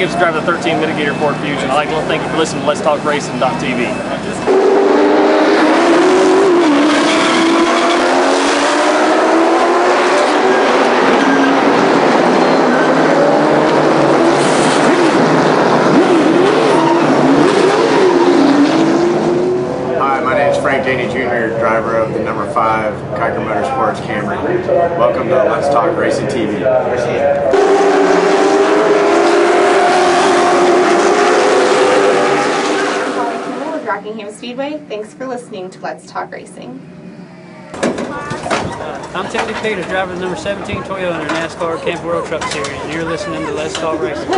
Gibbs, driver of the 13 Mitigator Ford Fusion. I'd like to thank you for listening to Let's Talk Racing.tv. Driver of the number 5 Kiker Motorsports Camry. Welcome to Let's Talk Racing TV. With Rockingham Speedway. Thanks for listening to Let's Talk Racing. I'm Tony Peter, driver of the number 17 Toyota NASCAR Camp World Truck Series, and you're listening to Let's Talk Racing.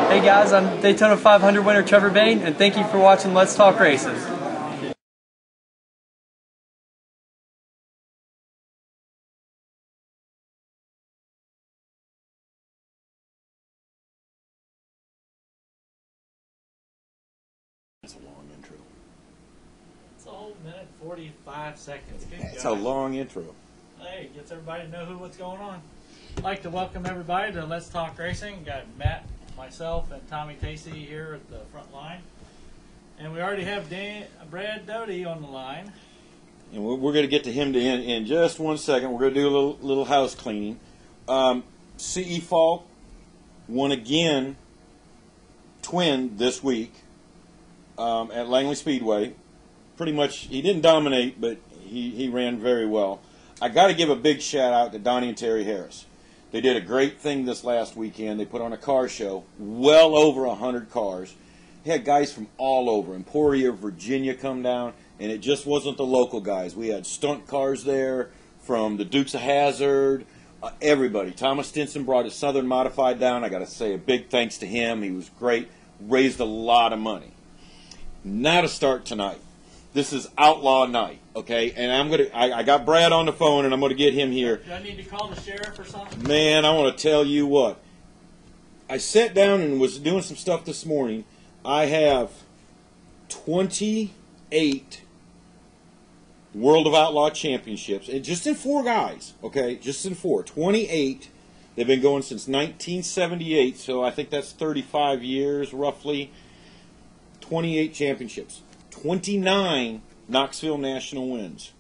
Hey guys, I'm Daytona 500 winner Trevor Bain, and thank you for watching Let's Talk Racing. That's a long intro. It's a whole minute, 45 seconds. Good That's God. a long intro. Hey, gets everybody to know what's going on. I'd like to welcome everybody to Let's Talk Racing. Got Matt, myself, and Tommy Tacy here at the front line. And we already have Brad Doty on the line. And we're going to get to him in just 1 second. We're going to do a little house cleaning. CE Falk won again, twin this week at Langley Speedway. Pretty much, he didn't dominate, but he ran very well. I got to give a big shout out to Donnie and Terry Harris. They did a great thing this last weekend. They put on a car show, well over 100 cars. They had guys from all over. Emporia, Virginia come down, and it just wasn't the local guys. We had stunt cars there from the Dukes of Hazzard, everybody. Thomas Stinson brought his Southern Modified down. I got to say a big thanks to him. He was great, raised a lot of money. Now to start tonight. This is Outlaw Night, okay? And I got Brad on the phone, and I'm gonna get him here. Do I need to call the sheriff or something? Man, I want to tell you what. I sat down and was doing some stuff this morning. I have 28 World of Outlaw Championships, and just in 4 guys, okay? Just in 4. 28. They've been going since 1978, so I think that's 35 years, roughly. 28 championships. 29 Knoxville National wins.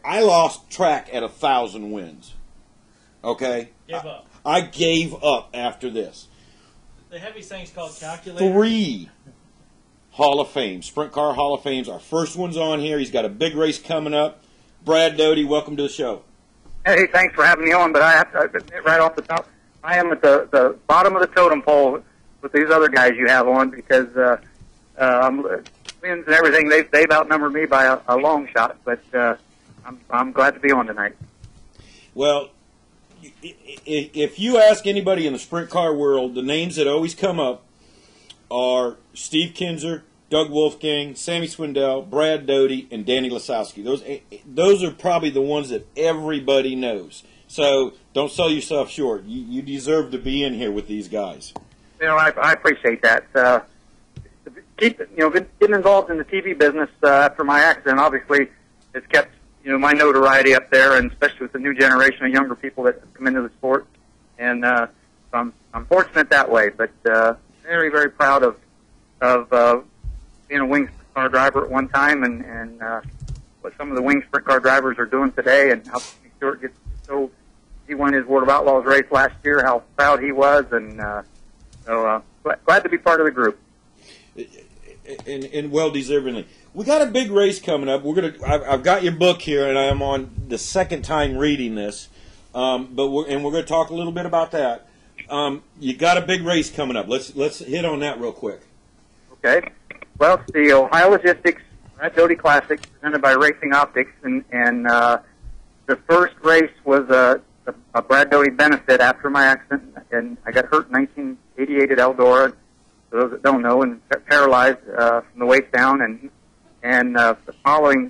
I lost track at 1,000 wins. Okay? Give up. I gave up after this. They have these things called calculators. 3 Hall of Fame, Sprint Car Hall of Fames. Our first one's on here. He's got a big race coming up. Brad Doty, welcome to the show. Hey, thanks for having me on, but I have to admit right off the top, I am at the bottom of the totem pole with these other guys you have on because wins and everything, they've outnumbered me by a long shot, but I'm glad to be on tonight. Well, if you ask anybody in the sprint car world, the names that always come up are Steve Kinser, Doug Wolfgang, Sammy Swindell, Brad Doty, and Danny Lasoski. Those are probably the ones that everybody knows. So don't sell yourself short. You deserve to be in here with these guys. You know, I appreciate that. Getting involved in the TV business after my accident, obviously, has kept my notoriety up there, and especially with the new generation of younger people that come into the sport. And so I'm fortunate that way, but very, very proud of being a wing sprint car driver at one time, and what some of the wing sprint car drivers are doing today, and how Stewart gets so. He won his World of Outlaws race last year. How proud he was, and so glad to be part of the group. And well deservingly. We got a big race coming up. I've got your book here, and I'm on the second time reading this. We're going to talk a little bit about that. You got a big race coming up. Let's hit on that real quick. Okay. Well, it's the Ohio Logistics Doty Classic presented by Racing Optics, and the first race was a Brad Doty benefit after my accident, and I got hurt in 1988 at Eldora. For those that don't know, and paralyzed from the waist down, and the following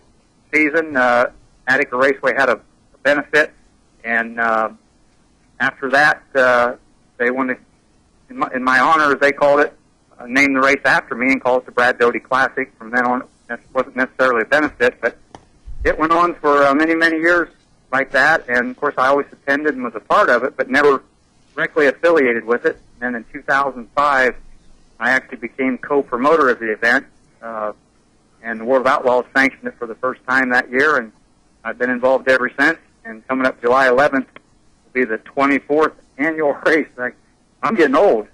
season, Attica Raceway had a benefit, And after that, they wanted, in my honor, as they called it, named the race after me and called it the Brad Doty Classic. From then on, that wasn't necessarily a benefit, but it went on for many, many years like that. And, of course, I always attended and was a part of it, but never directly affiliated with it. And in 2005, I actually became co-promoter of the event, and the World of Outlaws sanctioned it for the first time that year, and I've been involved ever since. And coming up July 11th will be the 24th annual race. I'm getting old.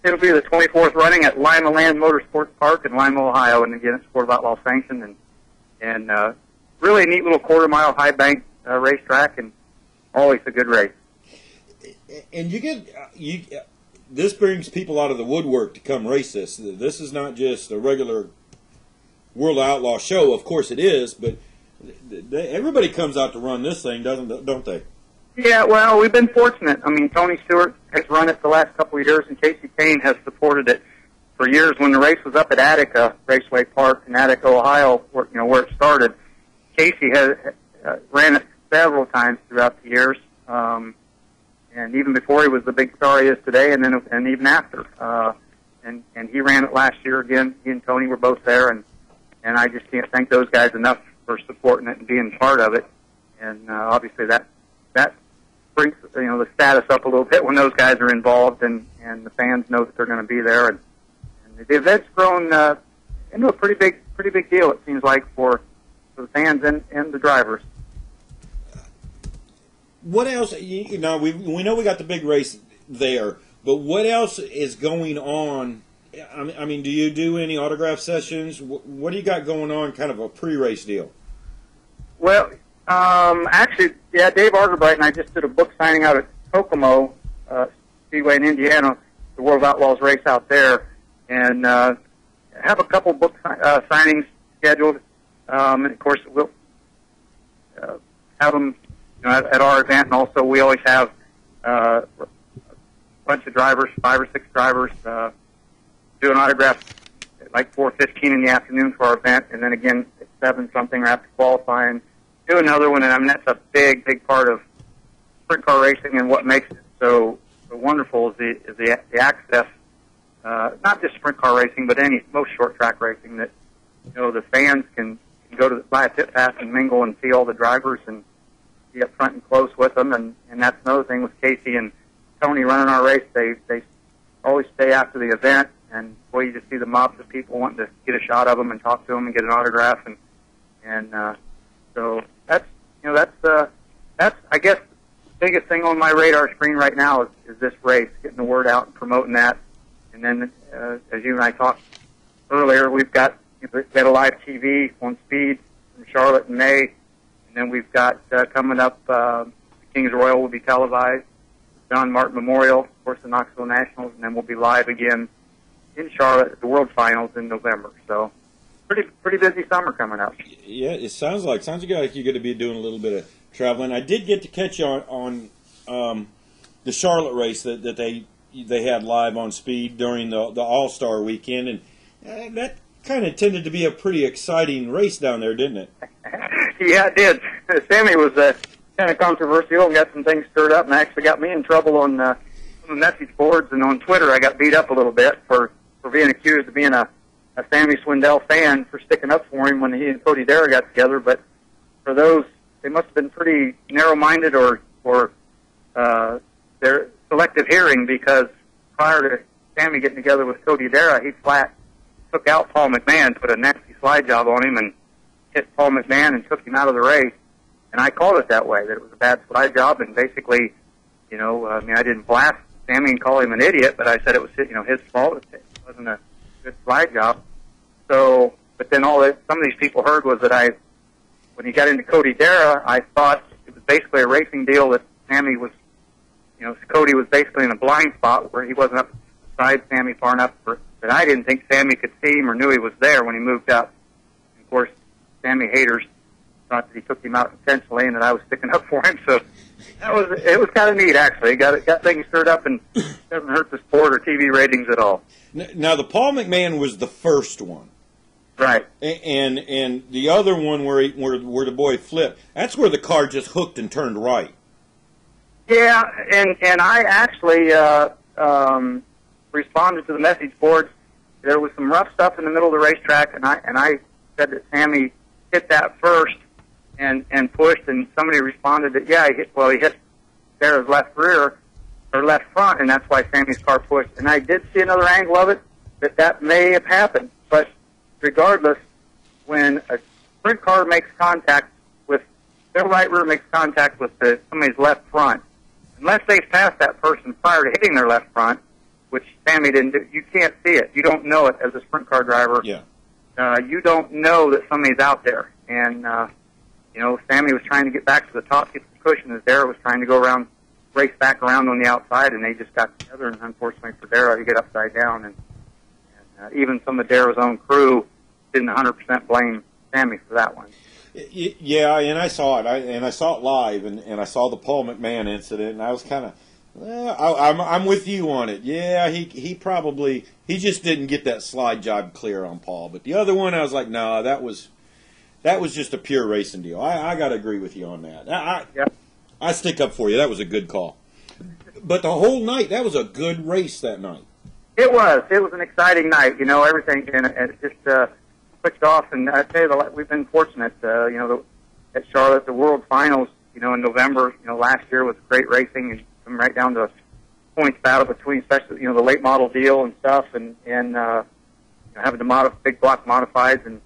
It'll be the 24th running at Lima Land Motorsports Park in Lima, Ohio, and again, it's World of Outlaws sanctioned, and really a neat little quarter-mile high bank racetrack, and always a good race. And this brings people out of the woodwork to come race this. This is not just a regular World Outlaw show. Of course it is, but everybody comes out to run this thing, don't they? Yeah, well, we've been fortunate. I mean, Tony Stewart has run it the last couple of years, and Tacy Kane has supported it for years. When the race was up at Attica Raceway Park in Attica, Ohio, where it started, Casey has ran it several times throughout the years. And even before he was the big star he is today, and even after, and he ran it last year again. He and Tony were both there, and I just can't thank those guys enough for supporting it and being part of it. And obviously that brings the status up a little bit when those guys are involved, and the fans know that they're going to be there. And the event's grown into a pretty big deal. It seems like for the fans and the drivers. What else? We know we got the big race there, but what else is going on? I mean, do you do any autograph sessions? What do you got going on? Kind of a pre-race deal. Well, actually, yeah, Dave Arterbright and I just did a book signing out at Kokomo Speedway in Indiana, the World of Outlaws race out there, and have a couple book signings scheduled. And of course, we'll have them at our event, and also we always have a bunch of drivers, 5 or 6 drivers, do an autograph at like 4:15 in the afternoon for our event, and then again at 7-something after qualifying, do another one. And I mean, that's a big part of sprint car racing, and what makes it so wonderful is the access, not just sprint car racing, but most short track racing, that the fans can go to buy a pit pass and mingle and see all the drivers and be up front and close with them. And that's another thing with Casey and Tony running our race. They always stay after the event, and boy, you just see the mobs of people wanting to get a shot of them and talk to them and get an autograph. And so that's I guess the biggest thing on my radar screen right now is this race, getting the word out and promoting that. And then as you and I talked earlier, we've got a live TV on Speed from Charlotte in May, and then we've got coming up the Kings Royal will be televised, John Martin Memorial, of course the Knoxville Nationals, and then we'll be live again in Charlotte at the World Finals in November. So pretty busy summer coming up. Yeah, it sounds like you're going to be doing a little bit of traveling. I did get to catch you on the Charlotte race that they had live on Speed during the All-Star weekend, and that kind of tended to be a pretty exciting race down there, didn't it? Yeah, it did. Sammy was kind of controversial and got some things stirred up, and actually got me in trouble on the message boards and on Twitter. I got beat up a little bit for being accused of being a Sammy Swindell fan for sticking up for him when he and Cody Dara got together. But for those, they must have been pretty narrow-minded or their selective hearing, because prior to Sammy getting together with Cody Dara, he flat took out Paul McMahon, put a nasty slide job on him, and hit Paul McMahon and took him out of the race. And I called it that way, that it was a bad slide job, and basically, I didn't blast Sammy and call him an idiot, but I said it was his fault. It wasn't a good slide job. So, but then some of these people heard was that when he got into Cody Dara, I thought it was basically a racing deal that Sammy was, Cody was basically in a blind spot where he wasn't up beside Sammy far enough that I didn't think Sammy could see him or knew he was there when he moved up. And of course, Sammy haters thought that he took him out intentionally and that I was sticking up for him. So it was kind of neat, actually. Got things stirred up, and doesn't hurt the sport or TV ratings at all. Now, the Paul McMahon was the first one. Right. And the other one where the boy flipped, that's where the car just hooked and turned right. Yeah, and I actually responded to the message boards. There was some rough stuff in the middle of the racetrack, and I said that Sammy hit that first and pushed, and somebody responded that he hit Sarah's left rear or left front, and that's why Sammy's car pushed. And I did see another angle of it that may have happened, but regardless, when a sprint car makes contact with their right rear makes contact with somebody's left front, unless they've passed that person prior to hitting their left front, which Sammy didn't do, you can't see it. You don't know it as a sprint car driver. Yeah. You don't know that somebody's out there. And, Sammy was trying to get back to the top, get the cushion, as Dara was trying to go around, race back around on the outside, and they just got together, and unfortunately for Dara, he got upside down. And even some of Dara's own crew didn't 100% blame Sammy for that one. Yeah, and I saw it. I saw it live, and I saw the Paul McMahon incident, and I was kind of, I'm with you on it. Yeah, he just didn't get that slide job clear on Paul. But the other one, I was like, no, that was just a pure racing deal. I got to agree with you on that. I stick up for you. That was a good call. But the whole night, that was a good race that night. It was. It was an exciting night. Everything, and it just switched off. And I tell you, we've been fortunate. At Charlotte, the World Finals, in November, last year was great racing, and come right down to points battle between, especially the late model deal and stuff, and having the big block modifieds, and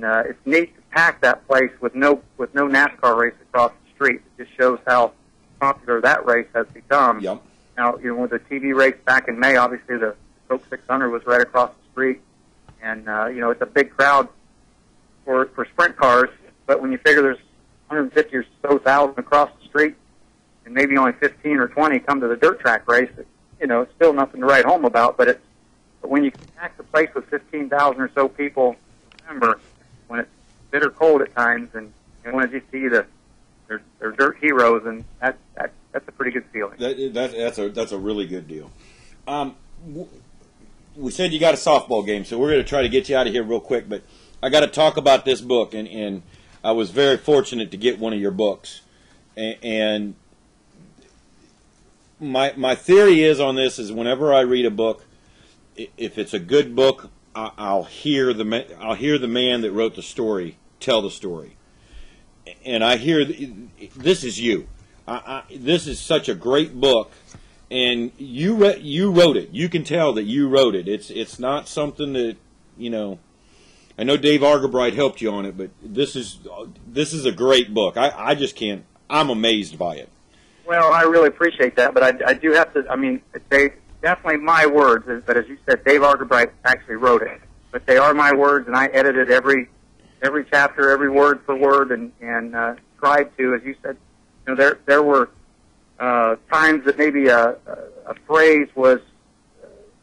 it's neat to pack that place with no NASCAR race across the street. It just shows how popular that race has become. Yep. Now, with the TV race back in May, obviously the Coke 600 was right across the street, and it's a big crowd for sprint cars. But when you figure there's 150 or so thousand across the street, and maybe only 15 or 20 come to the dirt track race, it's still nothing to write home about. But when you pack the place with 15,000 or so people in November, when it's bitter cold at times, and when you see they're dirt heroes, and that's a pretty good feeling. That's a really good deal. We said you got a softball game, so we're going to try to get you out of here real quick. But I got to talk about this book, and I was very fortunate to get one of your books. And my theory is on this is whenever I read a book, if it's a good book, I'll hear the man that wrote the story tell the story, and I hear this is you. This is such a great book, and you wrote it. You can tell that you wrote it. It's not something that I know Dave Argabright helped you on it, but this is a great book. I just can't. I'm amazed by it. Well, I really appreciate that, but I do have to. I mean, they definitely my words. But as you said, Dave Argabright actually wrote it, but they are my words, and I edited every chapter, every word for word, and tried to, as you said. There were times that maybe a phrase was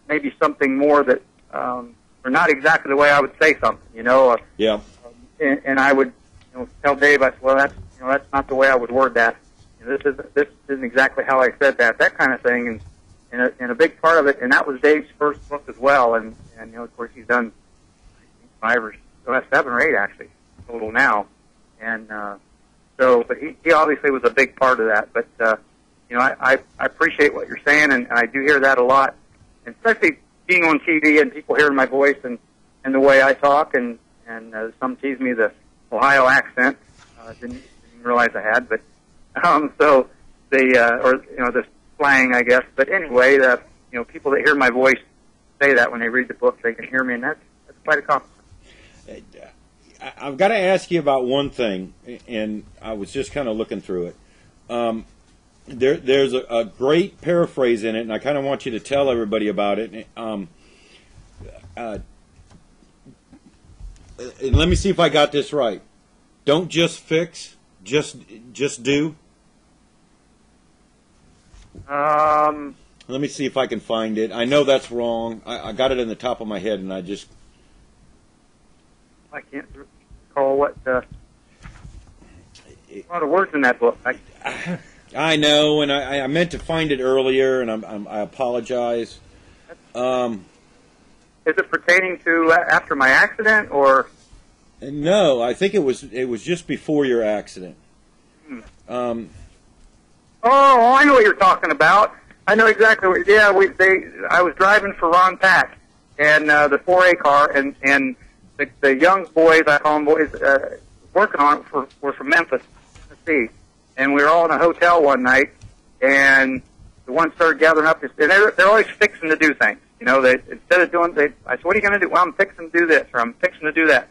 maybe something more that, or not exactly the way I would say something. Yeah. And I would tell Dave, I said, well, that's not the way I would word that. This isn't exactly how I said that. That kind of thing, and a big part of it. And that was Dave's first book as well. And of course, he's done 7 or 8 actually total now. And but he obviously was a big part of that. But I appreciate what you're saying, and I do hear that a lot, and especially being on TV and people hearing my voice and the way I talk, and some tease me the Ohio accent. Didn't realize I had, but so the slang, I guess. But anyway, people that hear my voice say that when they read the book, they can hear me, and that's quite a compliment. I've got to ask you about one thing, and I was just kind of looking through it. There's a great paraphrase in it, and I kind of want you to tell everybody about it. And let me see if I got this right. Don't just fix, just do. Let me see if I can find it. I know that's wrong. I got it in the top of my head, and I can't recall what a lot of words in that book. I know, and I meant to find it earlier, and I apologize. is it pertaining to after my accident or? No, I think it was just before your accident. Oh, I know what you're talking about. I know exactly what. Yeah, I was driving for Ron Pack and the 4A car, and the young boys, I call them boys, working on it were from Memphis, Tennessee, and we were all in a hotel one night, and the one started gathering up, and they're always fixing to do things. You know, instead of doing, I said, "What are you going to do?" "Well, I'm fixing to do this," or "I'm fixing to do that."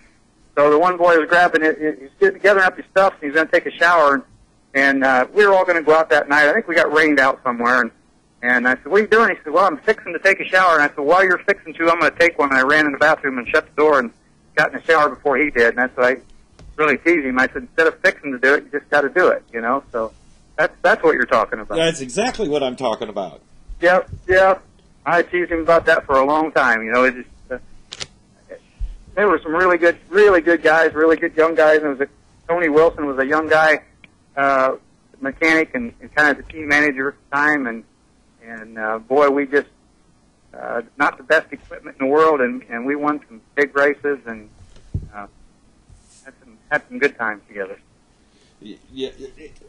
So the one boy was grabbing it, he's gathering up his stuff, and he's going to take a shower, and we were all going to go out that night. I think we got rained out somewhere, and I said, "What are you doing?" He said, "Well, I'm fixing to take a shower." And I said, "While you're fixing to, I'm going to take one." And I ran in the bathroom and shut the door and got in the shower before he did. And that's why I really teased him. I said, "Instead of fixing to do it, you just got to do it," you know. So that's what you're talking about. That's exactly what I'm talking about. Yep. I teased him about that for a long time. You know, it just there were some really good guys, really good young guys. And Tony Wilson was a young guy, mechanic and kind of the team manager at the time. And boy, we just not the best equipment in the world, and we won some big races and had some good times together. Yeah,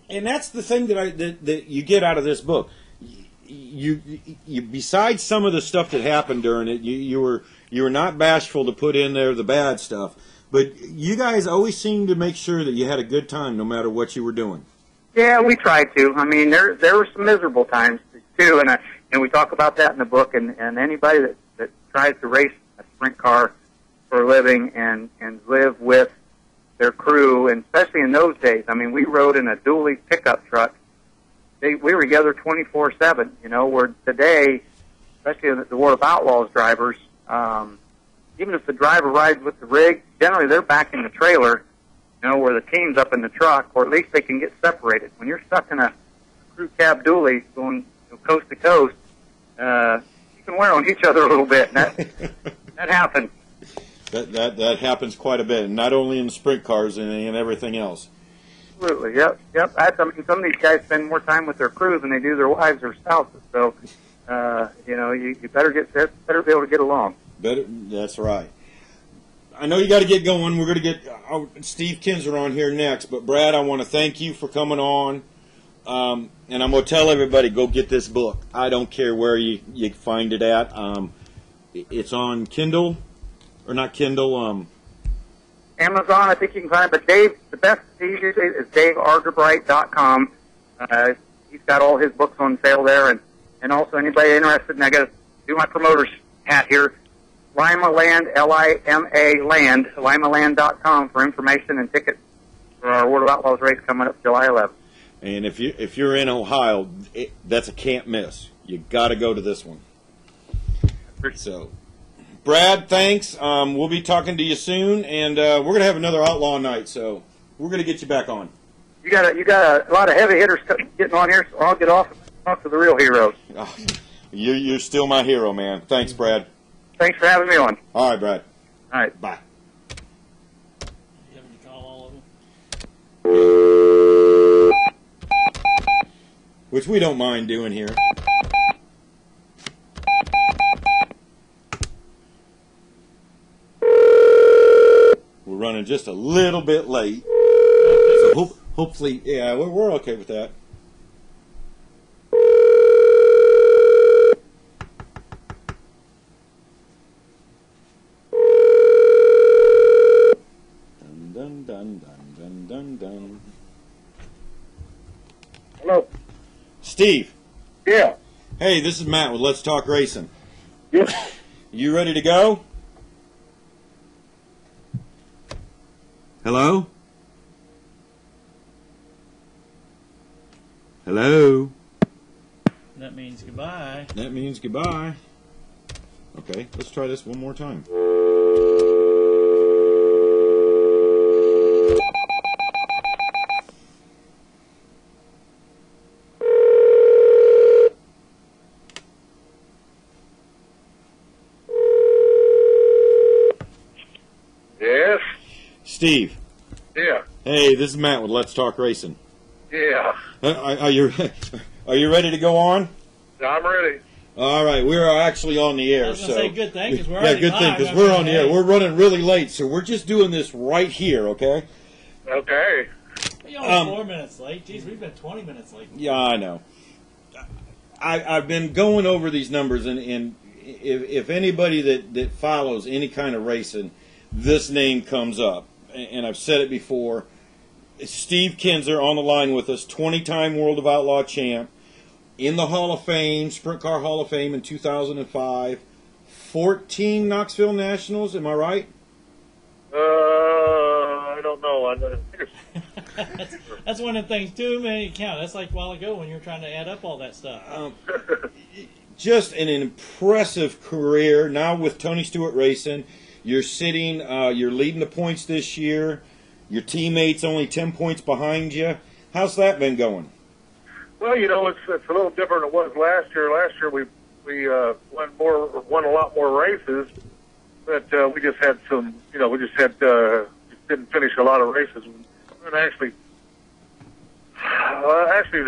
and that's the thing that you get out of this book. You besides some of the stuff that happened during it, you were not bashful to put in there the bad stuff, but you guys always seemed to make sure that you had a good time no matter what you were doing. Yeah, we tried to. I mean, there were some miserable times too, and we talk about that in the book. And anybody that tries to race a sprint car for a living and live with their crew, and especially in those days, I mean, we rode in a dually pickup truck. We were together 24/7. You know, where today, especially in the World of Outlaws drivers, even if the driver rides with the rig, generally they're back in the trailer, you know, where the team's up in the truck, or at least they can get separated. When you're stuck in a crew cab dually going coast to coast, you can wear on each other a little bit. And that happens. That happens quite a bit, not only in sprint cars and everything else. Absolutely, yep. Some of these guys spend more time with their crews than they do their wives or spouses. So, you know, you better be able to get along. That's right. I know you got to get going. We're going to get Steve Kinser on here next. But Brad, I want to thank you for coming on. And I'm going to tell everybody, go get this book. I don't care where you find it at. It's on Kindle, or not Kindle. Amazon, I think you can find it. But Dave, the best he uses is DaveArgerbright.com. He's got all his books on sale there. And also anybody interested, and I got to do my promoter's hat here, Lima Land, L-I-M-A Land, limaland.com for information and tickets for our World of Outlaws race coming up July 11th. And if you're in Ohio, that's a can't miss. You got to go to this one. So, Brad, thanks. We'll be talking to you soon, and we're gonna have another Outlaw night. So we're gonna get you back on. You got a lot of heavy hitters getting on here, so I'll get off and talk to the real heroes. Oh, you're still my hero, man. Thanks, Brad. Thanks for having me on. All right, Brad. All right, bye. You have to call all of them? Which we don't mind doing here. We're running just a little bit late. So hopefully, yeah, we're okay with that. Dun, dun, dun, dun, dun, dun. Hello. Steve. Yeah. Hey, this is Matt with Let's Talk Racing. Yes. You ready to go? Hello? Hello? That means goodbye. That means goodbye. Okay, let's try this one more time. Yes. Steve. Yeah. Hey, this is Matt with Let's Talk Racing. Yeah. Are you ready to go on? I'm ready. All right, we are actually on the air. I was going to say good thing because we're yeah, already good thing live. because we're on the air. We're running really late, so we're just doing this right here, okay? Okay. You're only 4 minutes late. Jeez, we've been 20 minutes late. Yeah, I know. I've been going over these numbers, and if anybody that follows any kind of racing, this name comes up. And I've said it before. It's Steve Kinser on the line with us, 20-time World of Outlaw champ, in the Hall of Fame, Sprint Car Hall of Fame in 2005, 14 Knoxville Nationals, am I right? I don't know. That's one of the things, too many to count. That's like a while ago when you were trying to add up all that stuff. Just an impressive career. Now with Tony Stewart Racing, you're you're leading the points this year. Your teammate's only 10 points behind you. How's that been going? Well, you know, it's a little different than it was last year. Last year we won a lot more races, but we just had some, you know, just didn't finish a lot of races. And actually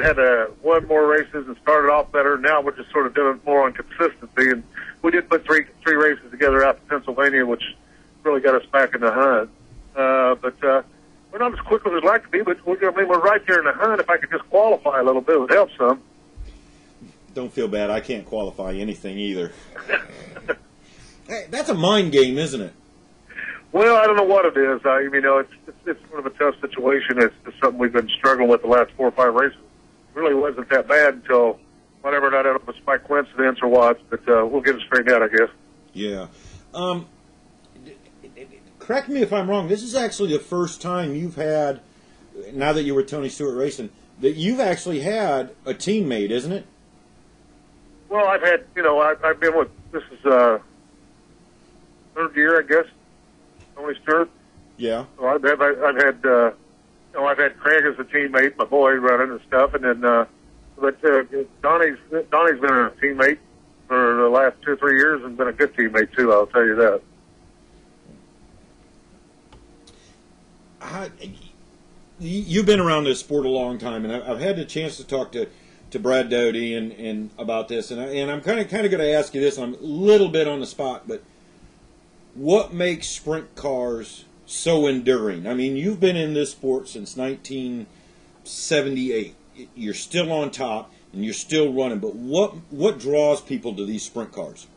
had won more races and started off better. Now we're just sort of doing more on consistency, and we did put three races together out in Pennsylvania, which really got us back in the hunt. But we're not as quick as we'd like to be, but we're right there in the hunt. If I could just qualify a little bit, it would help some. Don't feel bad. I can't qualify anything either. Hey, that's a mind game, isn't it? Well, I don't know what it is. You know, it's sort of a tough situation. It's something we've been struggling with the last 4 or 5 races. It really wasn't that bad until whatever, not it was by coincidence or what, but we'll get it straightened out, I guess. Yeah. Correct me if I'm wrong. This is actually the first time you've had, now that you were Tony Stewart Racing, that you've actually had a teammate, isn't it? Well, I've had, you know, I've been with, this is third year, I guess, Tony Stewart. Yeah. So I've had, you know, I've had Craig as a teammate, my boy running and stuff, and then, but Donnie's been a teammate for the last 2 or 3 years and been a good teammate too. I'll tell you that. You've been around this sport a long time, and I've had the chance to talk to Brad Doty and about this, and I'm kind of going to ask you this. I'm a little bit on the spot, but what makes sprint cars so enduring? I mean, you've been in this sport since 1978. You're still on top, and you're still running. But what draws people to these sprint cars?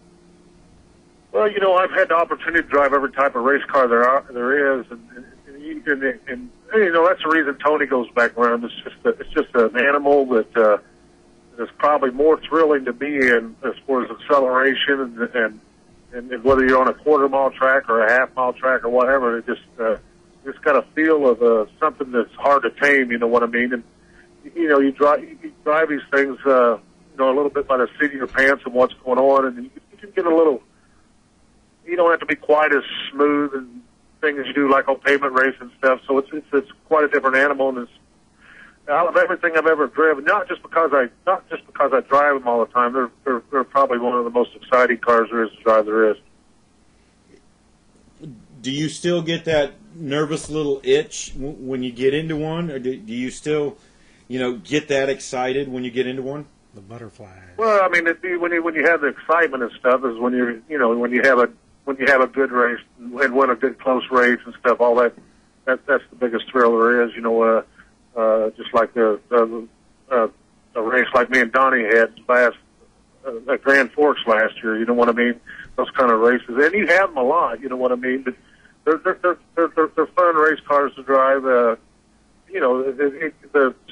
Well, you know, I've had the opportunity to drive every type of race car there is, and you know, that's the reason Tony goes back around. It's just an animal that is probably more thrilling to be in as far as acceleration and whether you're on a quarter-mile track or a half-mile track or whatever. It just got a feel of something that's hard to tame. You know what I mean? And you know, you drive these things, you know, a little bit by the seat of your pants and what's going on, and you can get a little. You don't have to be quite as smooth and things as you do like on pavement race and stuff. So it's quite a different animal, and it's out of everything I've ever driven. Not just because I drive them all the time. They're probably one of the most exciting cars there is to drive. There is. Do you still get that nervous little itch when you get into one, or do you still, you know, get that excited when you get into one? The butterflies. Well, I mean, when you have the excitement and stuff is when you have a good race and win a good close race and stuff. All that's the biggest thrill there is. You know, just like a race like me and Donnie had at Grand Forks last year. You know what I mean? Those kind of races, and you have them a lot. You know what I mean? But they're fun race cars to drive. You know,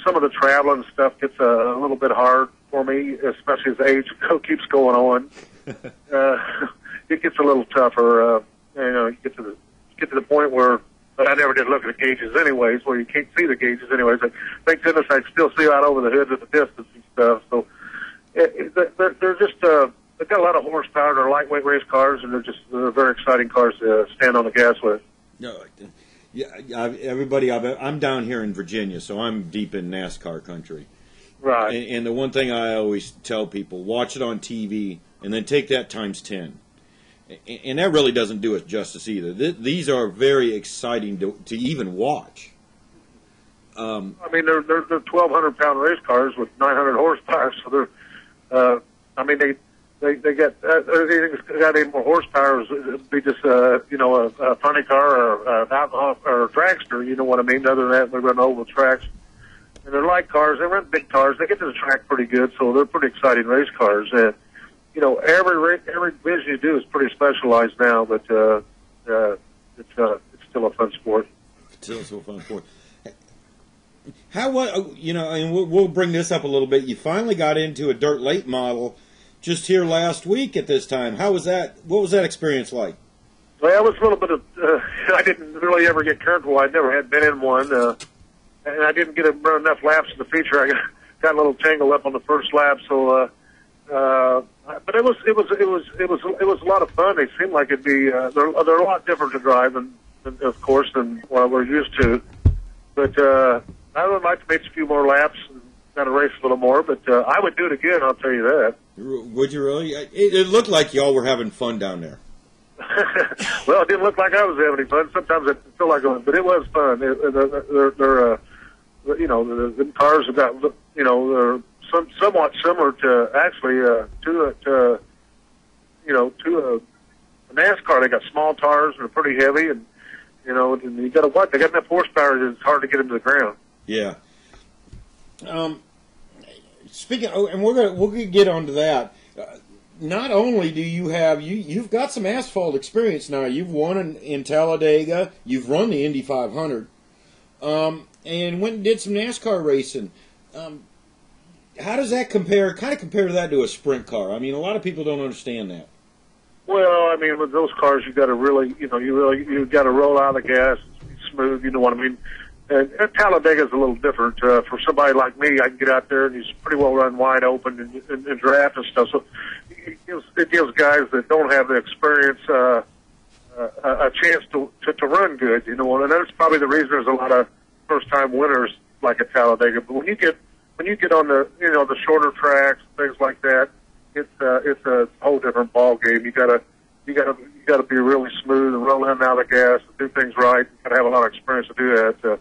some of the traveling stuff gets a little bit hard for me, especially as age keeps going on. It gets a little tougher. You know, you get to the point where, but I never did look at the gauges anyways, where you can't see the gauges anyways. Like, thank goodness I still see out over the hoods at the distance and stuff. So they're just they've got a lot of horsepower. They're lightweight race cars, and they're very exciting cars to stand on the gas with. No, yeah, everybody. I'm down here in Virginia, so I'm deep in NASCAR country. Right. And the one thing I always tell people: watch it on TV, and then take that times 10. And that really doesn't do it justice either. These are very exciting to even watch. I mean, they're 1,200-pound race cars with 900 horsepower, so they're. I mean, they got anything's got any more horsepower. It'd be just a funny car or an alcohol or a dragster. You know what I mean? Other than that, they run oval tracks, and they're light cars. They run big cars. They get to the track pretty good, so they're pretty exciting race cars. And every division you do is pretty specialized now, but it's still a fun sport. Still a fun sport. How and we'll bring this up a little bit. You finally got into a dirt late model just here last week at this time. How was that? What was that experience like? Well, it was a little bit of. I didn't really ever get comfortable. I never had been in one, and I didn't get run enough laps in the feature. I got a little tangled up on the first lap, so. But it was a lot of fun. They seemed like it'd be. They're a lot different to drive, of course, than what we're used to. But I would like to make a few more laps and kind of race a little more. But I would do it again. I'll tell you that. Would you really? It looked like y'all were having fun down there. Well, it didn't look like I was having any fun. Sometimes it felt like it was, but it was fun. They're the cars have got they're somewhat similar to actually to a NASCAR. They got small tires and they're pretty heavy, and and you got to what? They got enough horsepower. It's hard to get them to the ground. Yeah. Speaking, and we'll get onto that. Not only do you have you've got some asphalt experience now. You've won in Talladega. You've run the Indy 500, and went and did some NASCAR racing. How does that compare? Kind of compare that to a sprint car. I mean, a lot of people don't understand that. Well, I mean, with those cars, you got to really, you got to roll out of the gas, be smooth. You know what I mean? And Talladega's a little different. For somebody like me, I can get out there and he's pretty well run wide open and draft and stuff. So it gives guys that don't have the experience a chance to run good. And that's probably the reason there's a lot of first time winners like at Talladega. But when you get on the the shorter tracks, things like that, it's a whole different ball game. You gotta be really smooth and roll in and out of the gas and do things right. You gotta have a lot of experience to do that.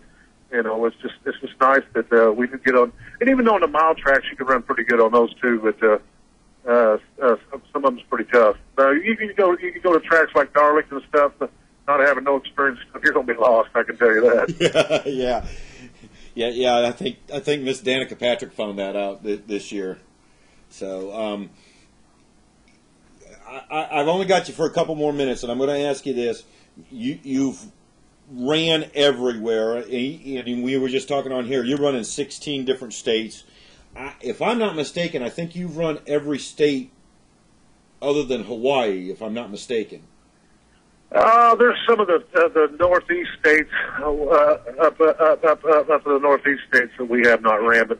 It's just nice that we could get on, and even on the mile tracks, you can run pretty good on those too. But some of them's pretty tough. You can go to tracks like Darlington and stuff, but not having no experience, you're gonna be lost. I can tell you that. Yeah. I think Miss Danica Patrick found that out this year. So I've only got you for a couple more minutes, and I'm going to ask you this: you've ran everywhere, and we were just talking on here. You're running 16 different states. If I'm not mistaken, I think you've run every state other than Hawaii, if I'm not mistaken. There's some of the northeast states, up to the northeast states that we have not ran, but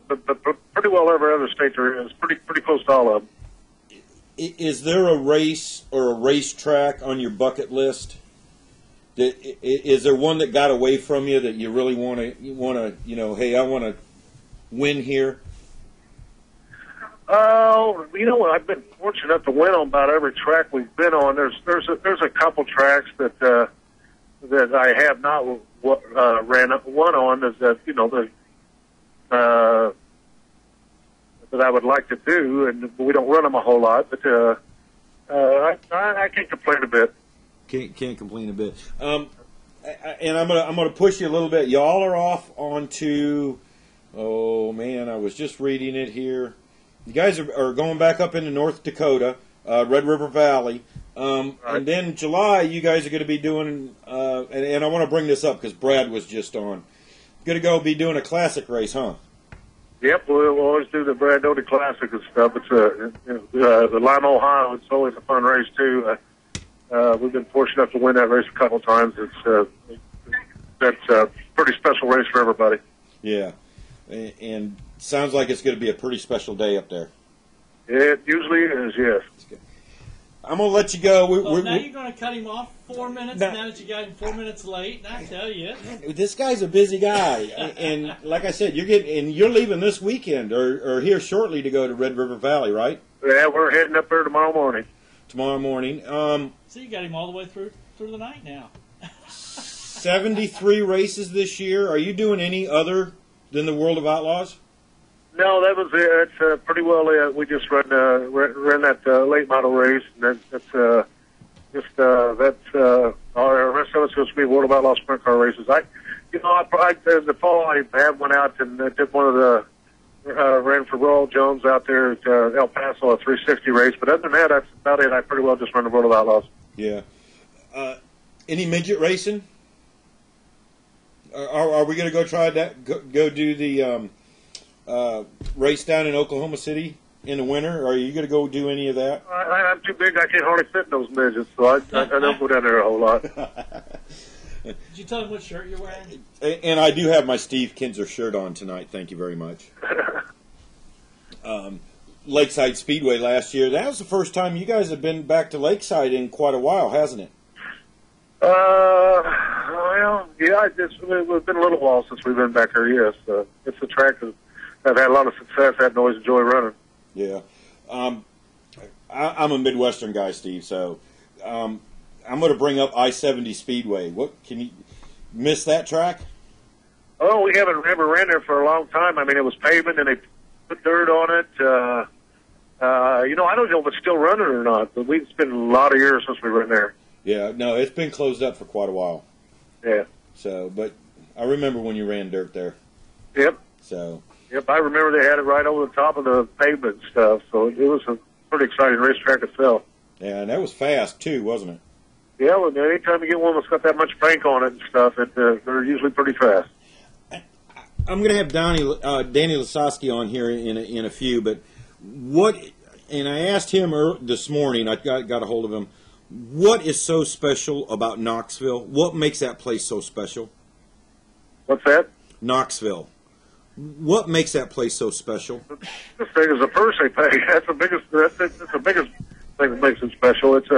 pretty well every other state there is, pretty close to all of them. Is there a race or a racetrack on your bucket list? Is there one that got away from you that you really want to, hey, I want to win here? I've been fortunate enough to win on about every track we've been on. There's a couple tracks that I have not ran one on that I would like to do, and we don't run them a whole lot. But I can't complain a bit. Can't complain a bit. And I'm gonna push you a little bit. Y'all are off onto. Oh man, I was just reading it here. You guys are going back up into North Dakota, Red River Valley. Right. And then July, you guys are going to be doing, and I want to bring this up because Brad was just on. Going to be doing a classic race, huh? Yep, we'll always do the Brad Doty Classic and stuff. It's the Lima, Ohio. It's always a fun race too. We've been fortunate enough to win that race a couple of times. That's a pretty special race for everybody. Yeah, and sounds like it's going to be a pretty special day up there. It usually is, yes. I'm going to let you go. Now you're going to cut him off 4 minutes now that you got him 4 minutes late. I tell you, this guy's a busy guy, and like I said, you're leaving this weekend or here shortly to go to Red River Valley, right? Yeah, we're heading up there tomorrow morning. So you got him all the way through the night now. 73 races this year. Are you doing any other than the World of Outlaws? No, that was it. It's pretty well it. We just ran that late model race, and that's our rest of it's supposed to be World of Outlaw sprint car races. In the fall I went out and did one of the ran for Royal Jones out there at El Paso, a 360 race. But other than that, that's about it. I pretty well just run the World of Outlaws. Yeah. Any midget racing? Are we going to go try that? Go do the race down in Oklahoma City in the winter? Or are you going to go do any of that? I'm too big. I can't hardly fit in those midgets, so I don't go down there a whole lot. Did you tell him what shirt you're wearing? And I do have my Steve Kinser shirt on tonight. Thank you very much. Lakeside Speedway last year. That was the first time you guys have been back to Lakeside in quite a while, hasn't it? Well, yeah, it's been a little while since we've been back there, yes. It's a track that I've had a lot of success at and always enjoy running. Yeah. I'm a Midwestern guy, Steve, so I'm going to bring up I-70 Speedway. What can you miss that track? Oh, we haven't ever ran there for a long time. I mean, it was pavement and they put dirt on it. I don't know if it's still running or not, but it's been a lot of years since we ran there. Yeah, no, it's been closed up for quite a while. Yeah. So, but I remember when you ran dirt there. Yep. So. Yep, I remember they had it right over the top of the pavement and stuff, so it was a pretty exciting racetrack itself. Yeah, and that was fast too, wasn't it? Yeah, well, anytime you get one that's got that much paint on it and stuff, they're usually pretty fast. I'm going to have Danny Lasoski on here in a few, but and I asked him this morning, I got a hold of him, what is so special about Knoxville? What makes that place so special? What's that? Knoxville. What makes that place so special? This thing is a purse they pay. That's the biggest thing that makes it special. This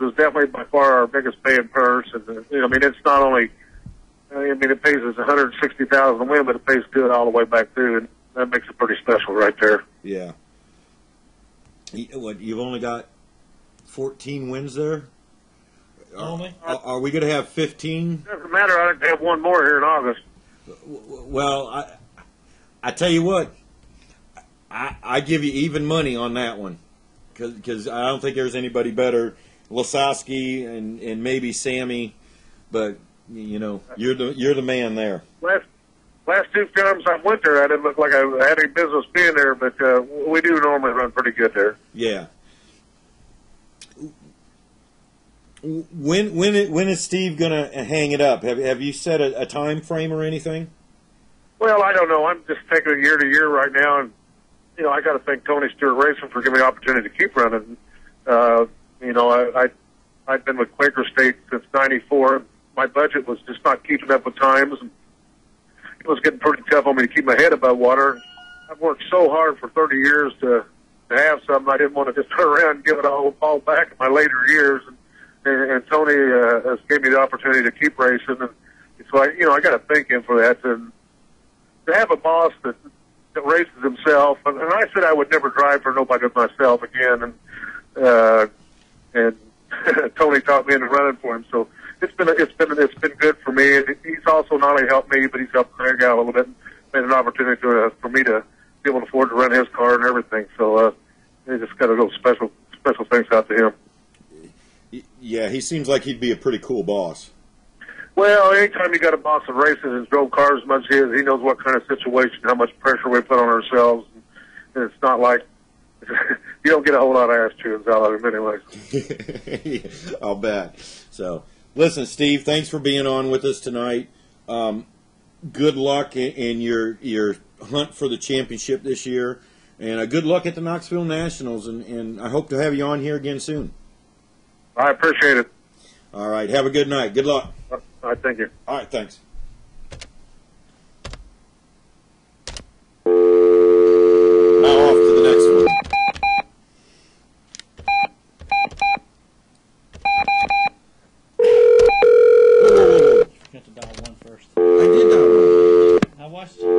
is definitely by far our biggest paying purse, and it's not only. It pays us $160,000 a win, but it pays good all the way back through, and that makes it pretty special right there. Yeah. You've only got 14 wins there? Only? Are we going to have 15? Doesn't matter. I have one more here in August. Well, I tell you what, I give you even money on that one, because I don't think there's anybody better. Lasoski and maybe Sammy, but you're the man there. Last two times I went there, I didn't look like I had any business being there, but we do normally run pretty good there. Yeah. When is Steve going to hang it up? Have you set a time frame or anything? Well, I don't know. I'm just taking it year to year right now, and I got to thank Tony Stewart Racing for giving me the opportunity to keep running. I've been with Quaker State since '94. My budget was just not keeping up with times, and it was getting pretty tough on me to keep my head above water. I've worked so hard for 30 years to have something. I didn't want to just turn around and give it all back in my later years. And Tony has gave me the opportunity to keep racing, and so I got to thank him for that. And to have a boss that races himself, and I said I would never drive for nobody but myself again, and Tony taught me into running for him. So it's been good for me. And he's also not only helped me, but he's helped Craig out a little bit, and made an opportunity for me to be able to afford to run his car and everything. So they just got to go special thanks out to him. Yeah, he seems like he'd be a pretty cool boss. Well, anytime you got a boss that races and drove cars as much as he is, he knows what kind of situation, how much pressure we put on ourselves. And it's not like you don't get a whole lot of ass chewings out of him anyway. I'll bet. So, listen, Steve, thanks for being on with us tonight. Good luck in your hunt for the championship this year. And good luck at the Knoxville Nationals. And I hope to have you on here again soon. I appreciate it. All right. Have a good night. Good luck. All right. Thank you. All right. Thanks. Now off to the next one. You have to dial one first. I did that one. I watched you.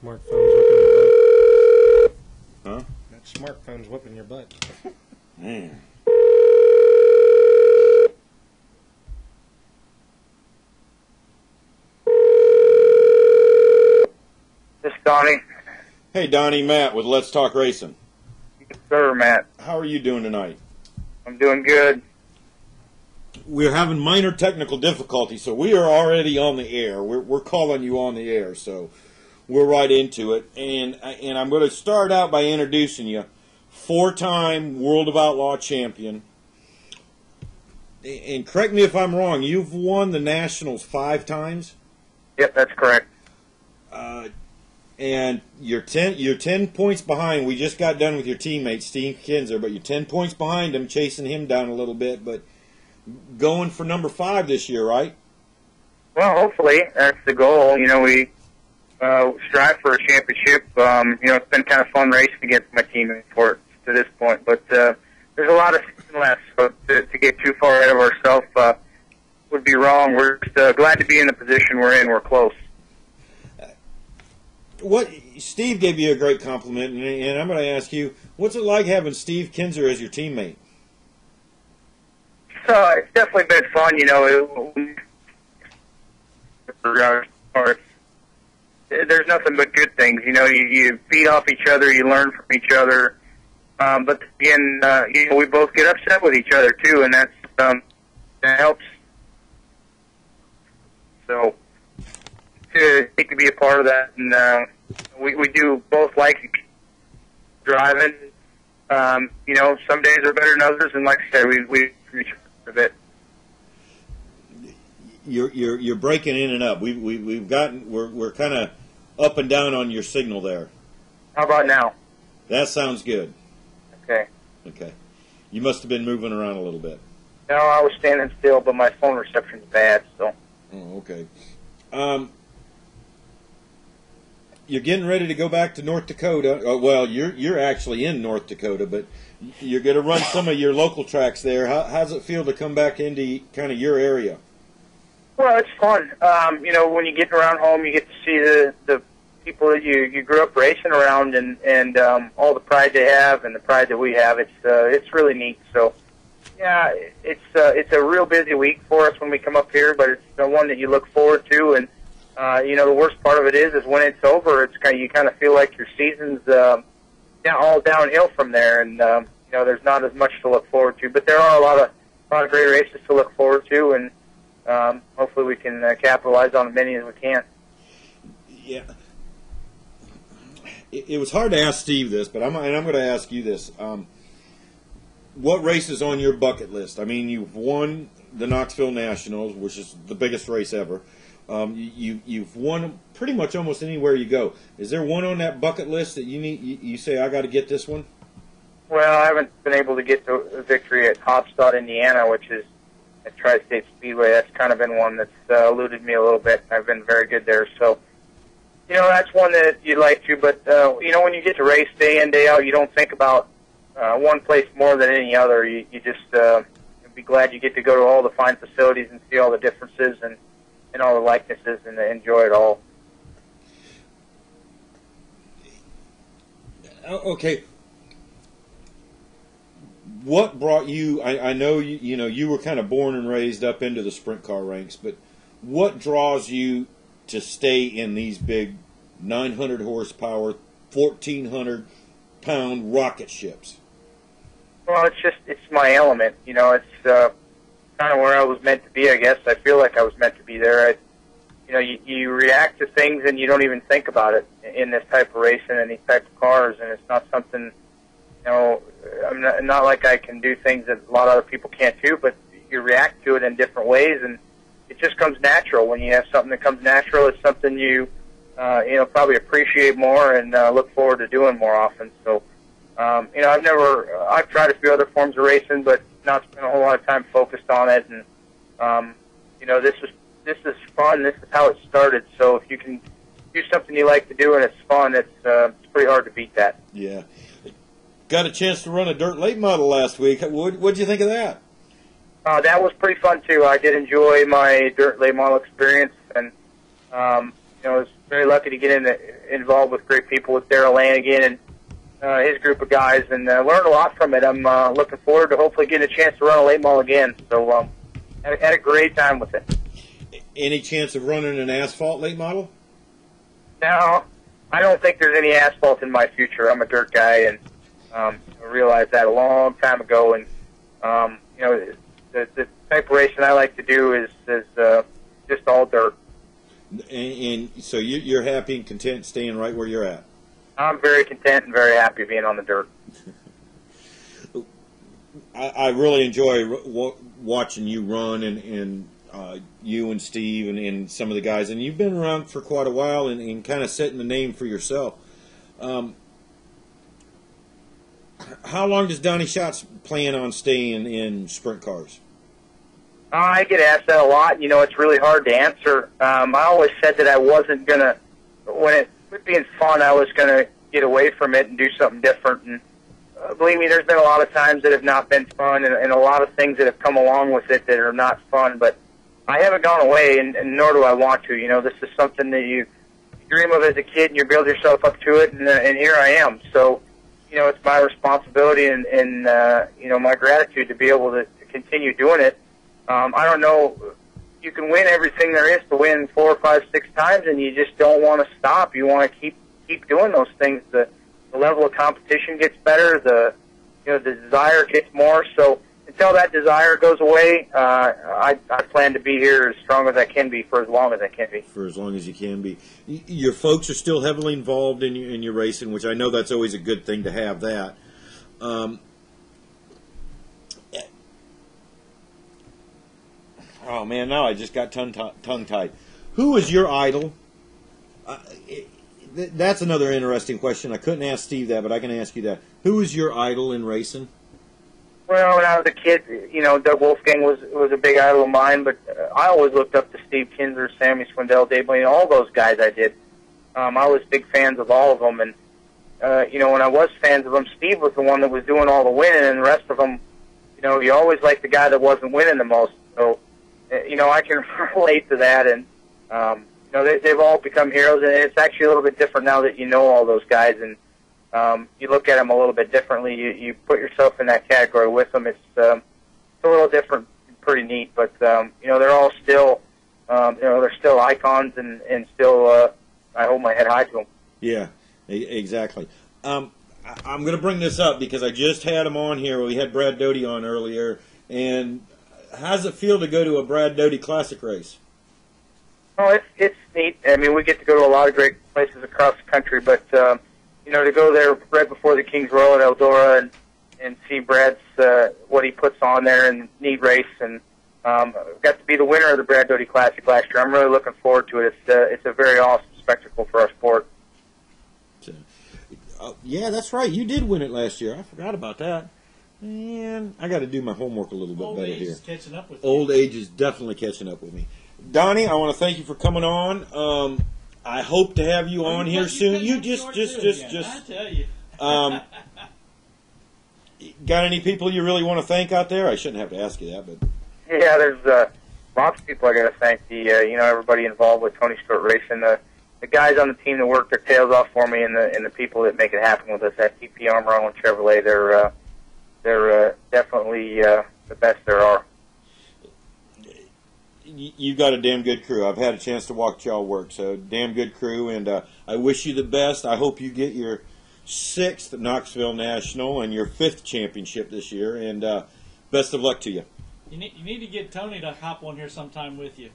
Smartphone's whipping your butt. Huh? That smartphone's whipping your butt. Man. This is Donnie. Hey, Donnie, Matt with Let's Talk Racing. Yes, sir, Matt. How are you doing tonight? I'm doing good. We're having minor technical difficulties, so we are already on the air. We're calling you on the air, so we're right into it. And I'm going to start out by introducing you. 4-time World of Outlaw champion. And correct me if I'm wrong, you've won the Nationals 5 times? Yep, that's correct. And you're 10 points behind. We just got done with your teammate, Steve Kinser, but you're 10 points behind him, chasing him down a little bit, but going for number 5 this year, right? Well, hopefully that's the goal. You know, we strive for a championship. You know, it's been kind of fun racing against my teammates for it to this point, but there's a lot of season left, so to get too far ahead of ourselves would be wrong. We're just, glad to be in the position we're in. We're close. What Steve gave you a great compliment, and I'm going to ask you, what's it like having Steve Kinser as your teammate? So it's definitely been fun, you know. There's nothing but good things, you know. You feed off each other, you learn from each other. But again, you know, we both get upset with each other too, and that helps. So to be a part of that, and we do both like driving. You know, some days are better than others, and like I said, we reach a bit. You're breaking in and up. We're kind of up and down on your signal there. How about now? That sounds good. Okay. Okay. You must have been moving around a little bit. No, I was standing still, but my phone reception's bad, so. Oh, okay. You're getting ready to go back to North Dakota. Well, you're actually in North Dakota, but you're going to run some of your local tracks there. How's it feel to come back into kind of your area? Well, it's fun. You know, when you get around home, you get to see the people that you grew up racing around, and all the pride they have and the pride that we have. It's really neat. So, yeah, it's a real busy week for us when we come up here, but it's the one that you look forward to. And you know, the worst part of it is when it's over, you kind of feel like your season's all downhill from there, and you know, there's not as much to look forward to. But there are a lot of great races to look forward to, and hopefully we can capitalize on as many as we can. Yeah. It was hard to ask Steve this, but I'm going to ask you this. What race is on your bucket list? I mean, you've won the Knoxville Nationals, which is the biggest race ever. You've won pretty much almost anywhere you go. Is there one on that bucket list that you say, I got to get this one? Well, I haven't been able to get to a victory at Hopstad, Indiana, which is at Tri-State Speedway. That's kind of been one that's eluded me a little bit. I've been very good there, so you know, that's one that you'd like to, but, you know, when you get to race day in, day out, you don't think about one place more than any other. You just be glad you get to go to all the fine facilities and see all the differences and all the likenesses and enjoy it all. Okay. What brought you, I know you know, you were kind of born and raised up into the sprint car ranks, but what draws you to stay in these big 900 horsepower, 1,400 pound rocket ships? Well, it's my element. You know, it's kind of where I was meant to be, I guess. I feel like I was meant to be there. You know, you react to things and you don't even think about it in this type of racing and these type of cars, and it's not something, you know, I'm not like I can do things that a lot of other people can't do, but you react to it in different ways, and it just comes natural. When you have something that comes natural, it's something you know, probably appreciate more and look forward to doing more often. So, you know, I've tried a few other forms of racing, but not spent a whole lot of time focused on it. And, you know, this is fun. This is how it started. So if you can do something you like to do and it's fun, it's pretty hard to beat that. Yeah. Got a chance to run a dirt late model last week. What'd you think of that? That was pretty fun, too. I did enjoy my dirt late model experience, and I was very lucky to get involved with great people with Daryl Lanigan and his group of guys, and learned a lot from it. I'm looking forward to hopefully getting a chance to run a late model again. So had a great time with it. Any chance of running an asphalt late model? No, I don't think there's any asphalt in my future. I'm a dirt guy, and I realized that a long time ago. And the type of racing I like to do is just all dirt. And so you're happy and content staying right where you're at? I'm very content and very happy being on the dirt. I really enjoy watching you run, and you and Steve and some of the guys. And you've been around for quite a while and kind of setting the name for yourself. How long does Donny Schatz plan on staying in sprint cars? I get asked that a lot. It's really hard to answer. I always said that I wasn't going to, when it quit being fun, I was going to get away from it and do something different. And believe me, there's been a lot of times that have not been fun, and a lot of things that have come along with it that are not fun. But I haven't gone away, and nor do I want to. This is something that you dream of as a kid, and you build yourself up to it, and here I am. So, it's my responsibility and my gratitude to be able to continue doing it. I don't know. You can win everything there is to win 4, 5, 6 times, and you just don't want to stop. You want to keep doing those things. The level of competition gets better. The desire gets more. So until that desire goes away, I plan to be here as strong as I can be for as long as I can be. For as long as you can be. Your folks are still heavily involved in your racing, which I know that's always a good thing to have that. Oh, man, now I just got tongue-tied. Who is your idol? That's another interesting question. I couldn't ask Steve that, but I can ask you that. Who is your idol in racing? Well, when I was a kid, Doug Wolfgang was a big idol of mine, but I always looked up to Steve Kinser, Sammy Swindell, Dave Blaney, all those guys I did. I was big fans of all of them, and, when I was fans of them, Steve was the one that was doing all the winning, and the rest of them, you always liked the guy that wasn't winning the most. So, I can relate to that, and, they've all become heroes, and it's actually a little bit different now that you know all those guys, and you look at them a little bit differently. You put yourself in that category with them. It's a little different, pretty neat, but, they're all still, they're still icons, and still, I hold my head high to them. Yeah, exactly. I'm going to bring this up because I just had him on here. We had Brad Doty on earlier, and how does it feel to go to a Brad Doty Classic race? Oh, it's neat. I mean, we get to go to a lot of great places across the country, but to go there right before the Kings Royal at Eldora and see Brad's what he puts on there, and neat race, and got to be the winner of the Brad Doty Classic last year. I'm really looking forward to it. It's a very awesome spectacle for our sport. Yeah, that's right. You did win it last year. I forgot about that. Man, I got to do my homework a little bit better here. Old age is catching up with you. Old age is definitely catching up with me. Donnie, I want to thank you for coming on. I hope to have you on here soon. You just. I tell you. Got any people you really want to thank out there? I shouldn't have to ask you that, but Yeah, there's lots of people I got to thank. Everybody involved with Tony Stewart Racing, the guys on the team that work their tails off for me, and the people that make it happen with us at TP Armor and Chevrolet. They're definitely the best there are. You got a damn good crew. I've had a chance to watch y'all work, so damn good crew, and I wish you the best. I hope you get your 6th Knoxville National and your 5th championship this year, and best of luck to you. You need to get Tony to hop on here sometime with you.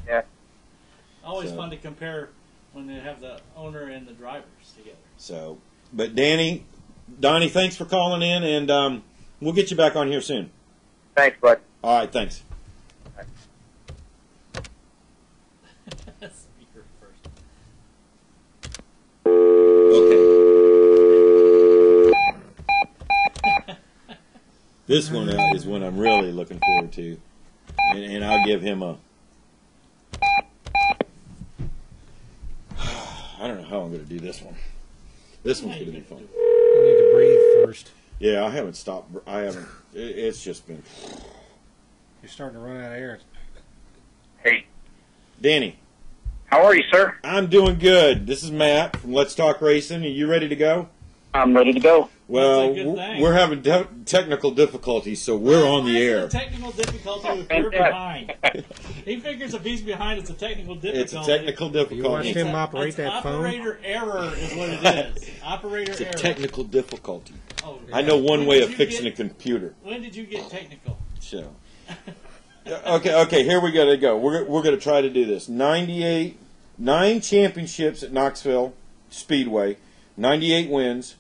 Yeah. Always fun to compare when they have the owner and the drivers together. So, but Donnie, thanks for calling in, and we'll get you back on here soon. Thanks, bud. All right, thanks. Speaker first. Okay. This one is one I'm really looking forward to, and I'll give him a. I don't know how I'm going to do this one. This one's going to be fun. You need to breathe first. Yeah, I haven't stopped. I haven't. It's just been. You're starting to run out of air. Hey. Danny. How are you, sir? I'm doing good. This is Matt from Let's Talk Racing. Are you ready to go? I'm ready to go. Well, That's a good thing. we're having technical difficulties, so we're on the air. It's a technical difficulty if you're behind. He figures if he's behind, it's a technical difficulty. It's a technical You watched difficulty. him operate that phone? Operator error is what it is. Operator It's a error. technical difficulty. Oh, I know one When way did of you fixing get- a computer. When did you get technical? So, okay, here we gotta go. We're gonna try to do this. 9 championships at Knoxville Speedway, 98 wins.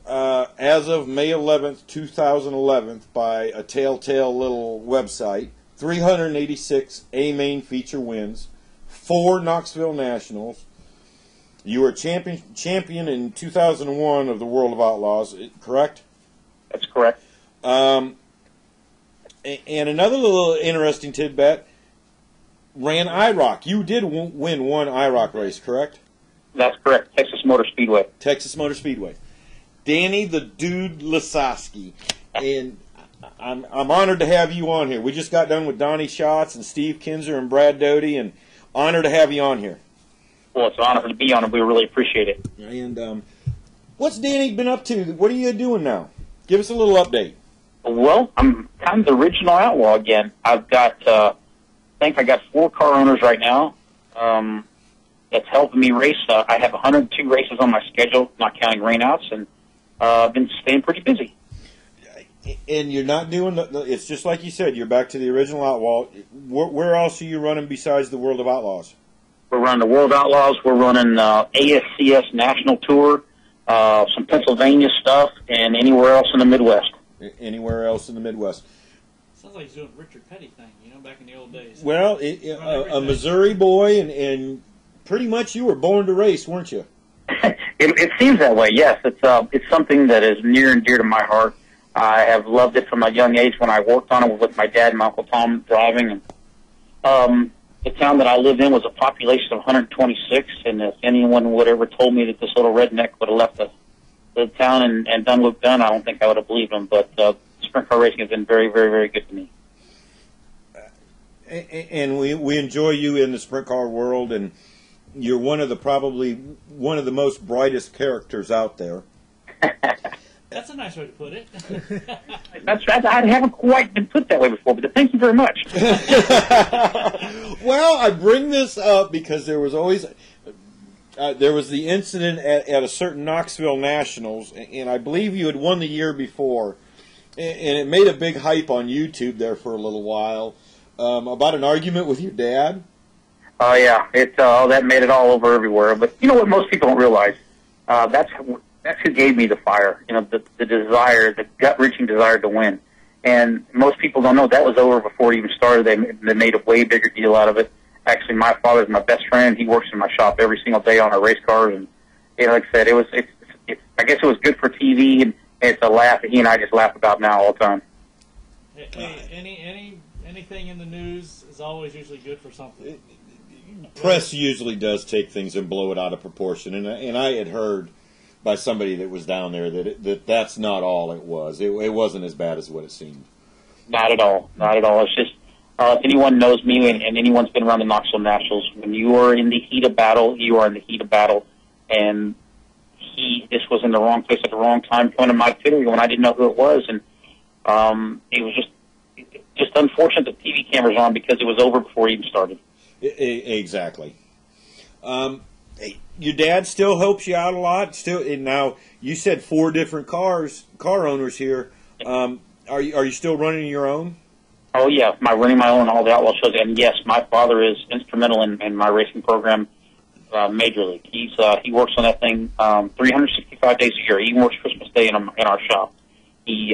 As of May 11th, 2011, by a telltale little website, 386 A-Main feature wins, 4 Knoxville Nationals. You were champion in 2001 of the World of Outlaws, correct? That's correct. And another little interesting tidbit, ran IROC. You did win one IROC race, correct? That's correct. Texas Motor Speedway. Texas Motor Speedway. Danny the Dude Lasoski. And I'm honored to have you on here. We just got done with Donny Schatz and Steve Kinser and Brad Doty, and honored to have you on here. Well, it's an honor to be on it. We really appreciate it. And what's Danny been up to? What are you doing now? Give us a little update. Well, I'm kind of the original outlaw again. I've got, I think I got 4 car owners right now. That's helping me race. I have 102 races on my schedule, not counting rainouts, and I've been staying pretty busy. And you're not doing it's just like you said, you're back to the original outlaw. Where else are you running besides the World of Outlaws? We're running the World Outlaws. We're running ASCS National Tour, some Pennsylvania stuff, and anywhere else in the Midwest. Anywhere else in the Midwest. Sounds like he's doing a Richard Petty thing, back in the old days. Well, a Missouri boy, and pretty much you were born to race, weren't you? It seems that way, yes. It's something that is near and dear to my heart. I have loved it from a young age. When I worked on it with my dad and my Uncle Tom driving. And, the town that I lived in was a population of 126, and if anyone would ever told me that this little redneck would have left the town and done what done, I don't think I would have believed him. But sprint car racing has been very, very, very good to me. And we enjoy you in the sprint car world, and you're probably one of the most brightest characters out there. That's a nice way to put it. I haven't quite been put that way before, but thank you very much. Well, I bring this up because there was the incident at a certain Knoxville Nationals, and I believe you had won the year before, and it made a big hype on YouTube there for a little while about an argument with your dad. Oh yeah, that made it all over everywhere. But you know what? Most people don't realize that's who gave me the fire. The desire, the gut-wrenching desire to win. And most people don't know that was over before it even started. They made a way bigger deal out of it. Actually, my father's my best friend. He works in my shop every single day on our race cars. And like I said, I guess it was good for TV, and it's a laugh that he and I just laugh about now all the time. Hey, anything in the news is always usually good for something. Press usually does take things and blow it out of proportion, and I had heard by somebody that was down there that's not all it was. It wasn't as bad as what it seemed. Not at all. Not at all. It's just if anyone knows me and anyone's been around the Knoxville Nationals, when you are in the heat of battle, you are in the heat of battle. And he just was in the wrong place at the wrong time, pointing my finger when I didn't know who it was. And it was just unfortunate that TV cameras on because it was over before it even started. Exactly. Your dad still helps you out a lot. And now you said 4 different car owners here. Are you still running your own? Oh yeah, running my own all the outlaw shows. And yes, my father is instrumental in my racing program, majorly. He works on that thing 365 days a year. He even works Christmas Day in our shop. He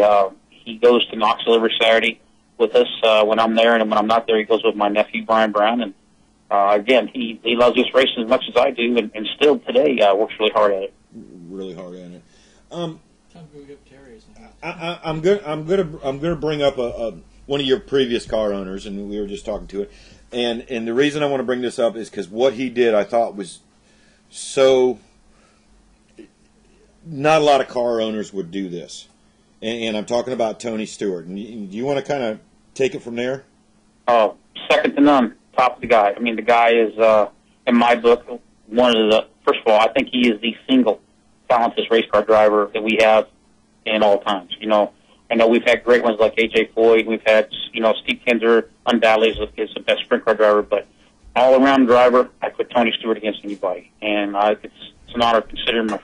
goes to Knoxville every Saturday with us when I'm there, and when I'm not there, he goes with my nephew Brian Brown. And again, he loves this racing as much as I do, and still today works really hard at it. Really hard at it. Time to go get Terry's. I'm gonna bring up one of your previous car owners, and we were just talking to it. And the reason I want to bring this up is because what he did, I thought was so. Not a lot of car owners would do this, and I'm talking about Tony Stewart. And do you want to kind of take it from there? Oh, second to none. Top of the guy. I mean, the guy is in my book, first of all, I think he is the single talented race car driver that we have in all times. I know we've had great ones like A.J. Floyd. We've had, Steve Kinser, undoubtedly is the best sprint car driver, but all-around driver, I put Tony Stewart against anybody. And it's an honor to consider him.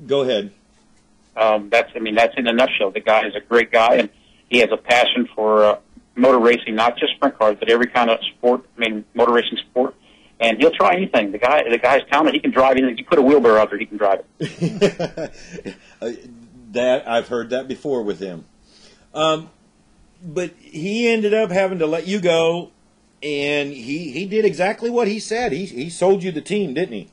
Go ahead. That's in a nutshell. The guy is a great guy, and he has a passion for motor racing, not just sprint cars, but every kind of sport, motor racing sport. And he'll try anything. The guy's talented. He can drive anything. You put a wheelbarrow out there, he can drive it. That I've heard that before with him. But he ended up having to let you go, and he did exactly what he said. He sold you the team, didn't he?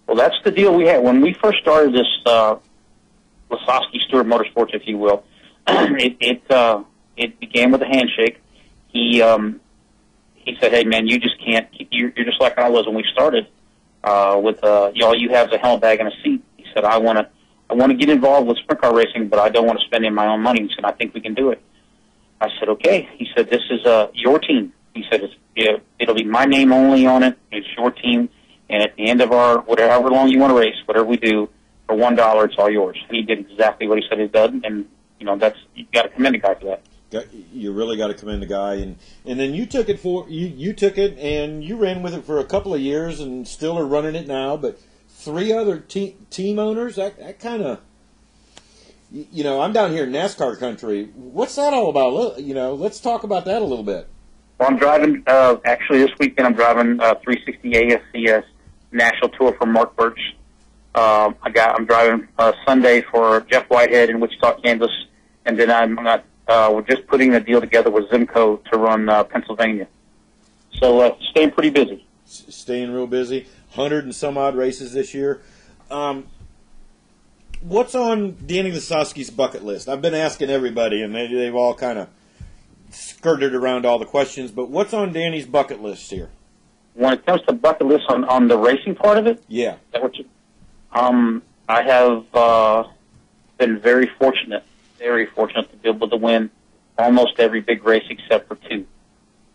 Well, that's the deal we had. When we first started this Lasoski Stewart Motorsports, if you will, it began with a handshake. He said, "Hey, man, you just can't. You're just like I was when we started. With all you have is a helmet bag and a seat." He said, "I want to get involved with sprint car racing, but I don't want to spend any of my own money." He said, "I think we can do it." I said, "Okay." He said, "This is your team." He said, "It'll be my name only on it. It's your team, and at the end of our whatever long you want to race, whatever we do, for $1, it's all yours." And he did exactly what he said he'd done, and you got to commend the guy for that. You really got to commend the guy, and then you took it you took it and you ran with it for a couple of years, and still are running it now. But 3 other team owners, that kind of, I'm down here in NASCAR country. What's that all about? Let's talk about that a little bit. Well, I'm driving. Actually, this weekend I'm driving 360 ASCS National Tour for Mark Birch. I'm driving Sunday for Jeff Whitehead in Wichita, Kansas, and then we're just putting a deal together with Zimco to run Pennsylvania. So staying pretty busy. Staying real busy. 100 and some odd races this year. What's on Danny Lasoski's bucket list? I've been asking everybody, and they've all kind of skirted around all the questions. But what's on Danny's bucket list here? When it comes to bucket list on the racing part of it, yeah. Is that what I have been very fortunate to be able to win almost every big race except for 2.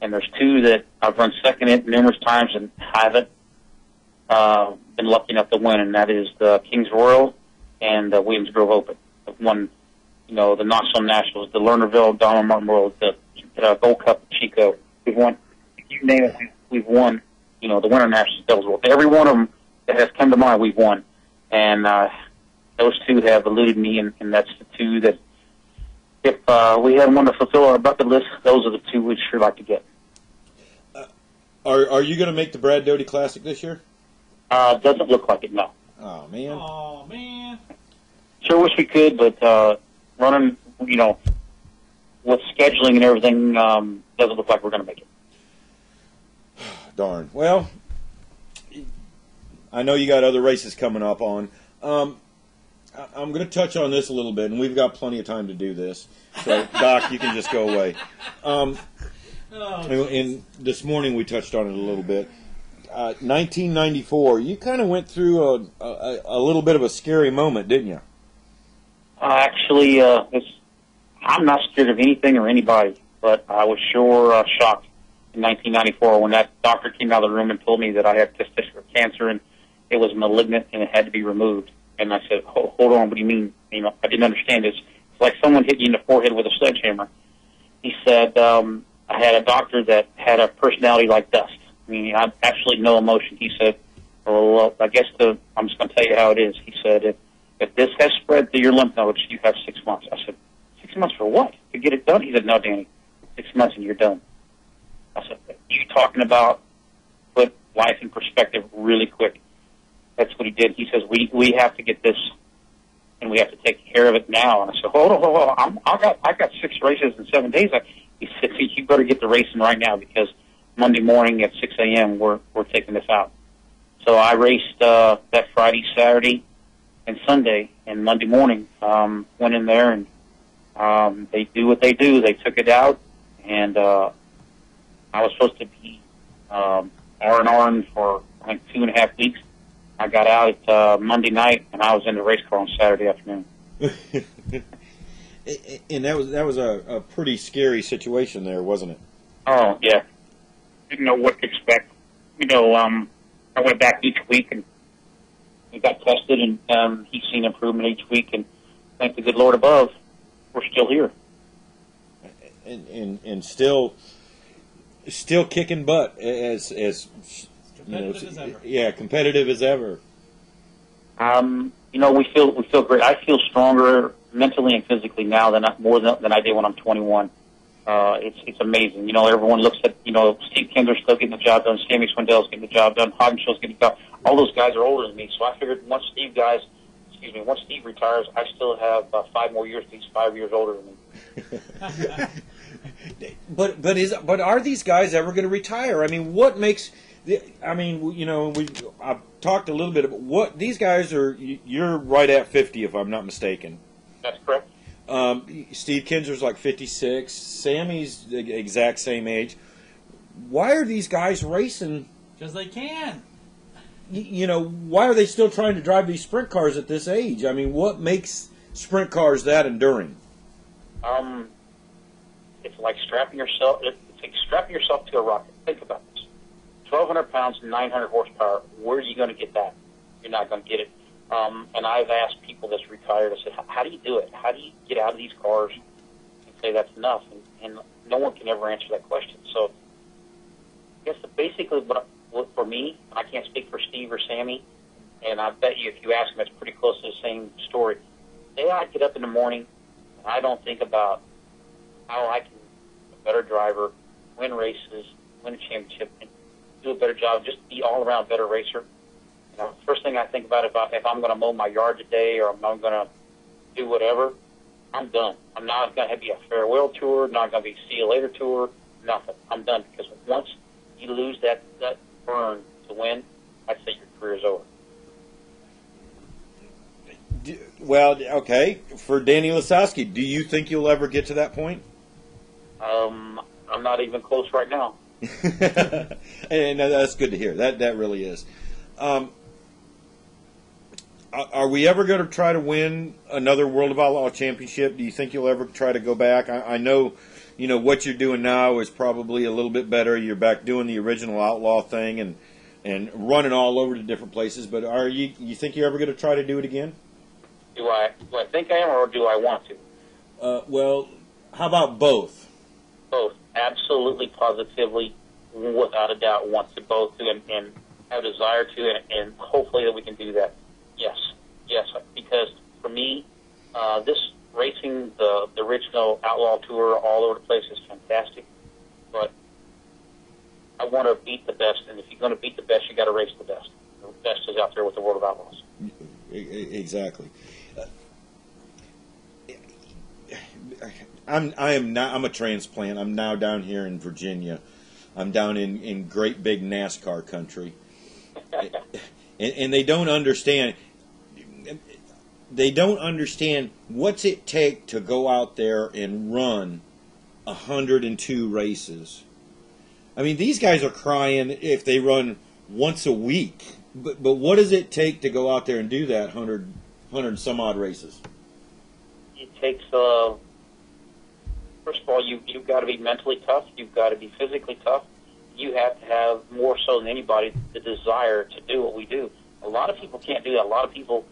And there's 2 that I've run second in numerous times and haven't been lucky enough to win, and that is the Kings Royal and the Williams Grove Open. I've won, the Knoxville Nationals, the Lernerville Donald Martin World, the Gold Cup at Chico. We've won, you name it, we've won, the Winter Nationals, Devils World. Every one of them that has come to mind, we've won. And those 2 have eluded me, and that's the 2 that, if we had one to fulfill our bucket list, those are the 2 we'd sure like to get. Are you going to make the Brad Doty Classic this year? Doesn't look like it, no. Oh, man. Oh, man. Sure wish we could, but running, with scheduling and everything, doesn't look like we're going to make it. Darn. Well, I know you got other races coming up on. I'm going to touch on this a little bit, and we've got plenty of time to do this. So, Doc, you can just go away. And this morning we touched on it a little bit. 1994, you kind of went through a little bit of a scary moment, didn't you? Actually, I'm not scared of anything or anybody, but I was sure shocked in 1994 when that doctor came out of the room and told me that I had testicular cancer and it was malignant and it had to be removed. And I said, hold on, what do you mean? I didn't understand this. It's like someone hit you in the forehead with a sledgehammer. He said, I had a doctor that had a personality like dust. I had absolutely no emotion. He said, well, I guess I'm just going to tell you how it is. He said, if this has spread through your lymph nodes, you have 6 months. I said, 6 months for what? To get it done? He said, no, Danny, 6 months and you're done. I said, you talking about put life in perspective really quick. That's what he did. He says, we have to get this, and we have to take care of it now. And I said, hold on. I got 6 races in 7 days. He said, you better get the racing right now because Monday morning at 6 a.m. we're taking this out. So I raced that Friday, Saturday, and Sunday, and Monday morning went in there, and they do what they do. They took it out, and I was supposed to be R&R for, I think, 2.5 weeks. I got out Monday night, and I was in the race car on Saturday afternoon. And that was a pretty scary situation there, wasn't it? Oh, yeah. didn't know what to expect. I went back each week and we got tested, and he's seen improvement each week. And thank the good Lord above, we're still here. And still kicking butt as competitive as ever. Yeah, competitive as ever. We feel great. I feel stronger mentally and physically now than I did when I'm 21. It's amazing. Everyone looks at Steve Kinser still getting the job done, Sammy Swindell's getting the job done, Hoggenshaw's getting the job. All those guys are older than me, so I figured once Steve retires, I still have 5 more years. He's 5 years older than me. But are these guys ever going to retire? I mean, what makes? I've talked a little bit about what these guys are. You're right at 50, if I'm not mistaken. That's correct. Steve Kinser's like 56. Sammy's the exact same age. Why are these guys racing? Because they can. Why are they still trying to drive these sprint cars at this age? I mean, what makes sprint cars that enduring? It's like strapping yourself to a rocket. Think about this: 1,200 pounds, 900 horsepower. Where are you going to get that? You're not going to get it. And I've asked people that's retired. I said, "How do you do it? How do you get out of these cars and say that's enough?" And no one can ever answer that question. So, I guess basically, what for me, I can't speak for Steve or Sammy, and I bet you if you ask them, it's pretty close to the same story. I get up in the morning, and I don't think about how I can be a better driver, win races, win a championship, and do a better job, just be all-around better racer. First thing I think about if I'm going to mow my yard today or if I'm going to do whatever, I'm done. I'm not going to be a farewell tour, not going to be see you later tour, nothing. I'm done because once you lose that burn to win, I'd say your career's over. Well, okay. For Danny Lasoski, do you think you'll ever get to that point? I'm not even close right now. And that's good to hear. That really is. Are we ever going to try to win another World of Outlaw championship? Do you think you'll ever try to go back? I know, what you're doing now is probably a little bit better. You're back doing the original Outlaw thing and running all over to different places. But you think you're ever going to try to do it again? Do I think I am, or do I want to? Well, how about both? Both. Absolutely, positively, without a doubt, want to both do and have a desire to, and hopefully that we can do that. Yes, because for me, this racing, the original Outlaw Tour all over the place is fantastic, but I want to beat the best, and if you're going to beat the best, you got to race the best. The best is out there with the World of Outlaws. Exactly. I'm a transplant. I'm now down here in Virginia. I'm down in great big NASCAR country. And they don't understand. They don't understand what's it take to go out there and run 102 races. I mean, these guys are crying if they run once a week. But what does it take to go out there and do that 100 some odd races? It takes, first of all, you've got to be mentally tough. You've got to be physically tough. You have to have, more so than anybody, the desire to do what we do. A lot of people can't do that. A lot of people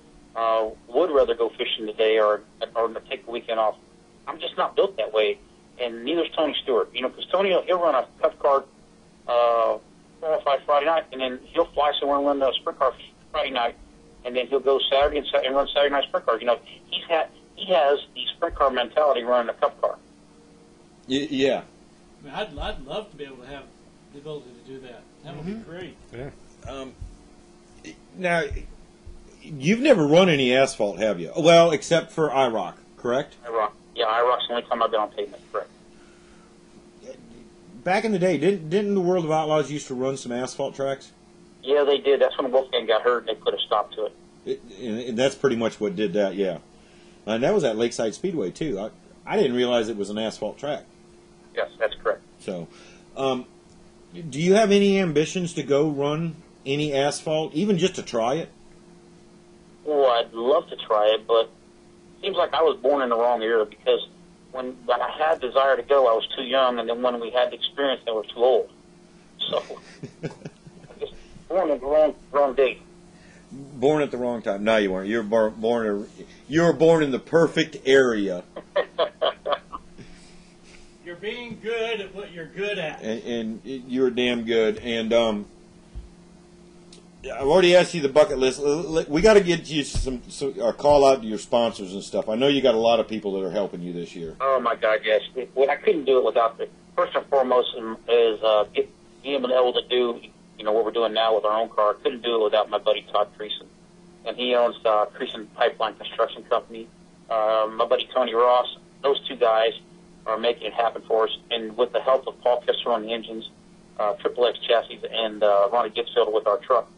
would rather go fishing today or take the weekend off. I'm just not built that way, and neither is Tony Stewart. Because Tony, he'll run a cup car qualify Friday night, and then he'll fly somewhere and run a sprint car Friday night, and then he'll go Saturday and run Saturday night sprint cars. He has the sprint car mentality running a cup car. Yeah. I mean, I'd love to be able to have the ability to do that. That would be great. Yeah. Now, you've never run any asphalt, have you? Well, except for IROC, correct? IROC. Yeah, IROC's the only time I've been on pavement, correct. Back in the day, didn't the World of Outlaws used to run some asphalt tracks? Yeah, they did. That's when Wolfgang got hurt, and they put a stop to it. And that's pretty much what did that, yeah. And that was at Lakeside Speedway, too. I didn't realize it was an asphalt track. Yes, that's correct. So, do you have any ambitions to go run any asphalt, even just to try it? Well, I'd love to try it, but it seems like I was born in the wrong era because when I had desire to go, I was too young, and then when we had the experience, they were too old. So I'm just born at the wrong date. Born at the wrong time. No, you weren't. You were born in the perfect area. You're being good at what you're good at. And you're damn good. And I've already asked you the bucket list. We got to get you some call out to your sponsors and stuff. I know you got a lot of people that are helping you this year. Oh my God, yes. I couldn't do it without the first and foremost is being able to do what we're doing now with our own car. Couldn't do it without my buddy Todd Creason, and he owns Creason Pipeline Construction Company. My buddy Tony Ross. Those two guys are making it happen for us, and with the help of Paul Kisser on the engines, Triple X chassis, and Ronnie Gitfield with our truck.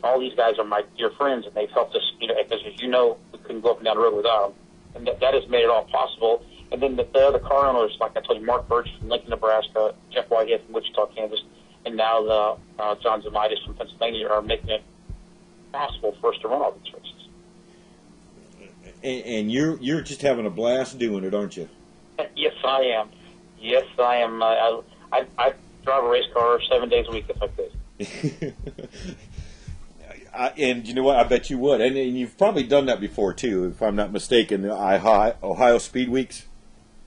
All these guys are my dear friends, and they've helped us. Because as you know, we couldn't go up and down the road without them, and that has made it all possible. And then the other car owners, like I told you, Mark Birch from Lincoln, Nebraska, Jeff Whitehead from Wichita, Kansas, and now the John Zamitis from Pennsylvania are making it possible for us to run all these races. And you're just having a blast doing it, aren't you? Yes, I am. Yes, I am. I drive a race car 7 days a week if I could. And you know what? I bet you would. And you've probably done that before, too, if I'm not mistaken, the Ohio Speed Weeks.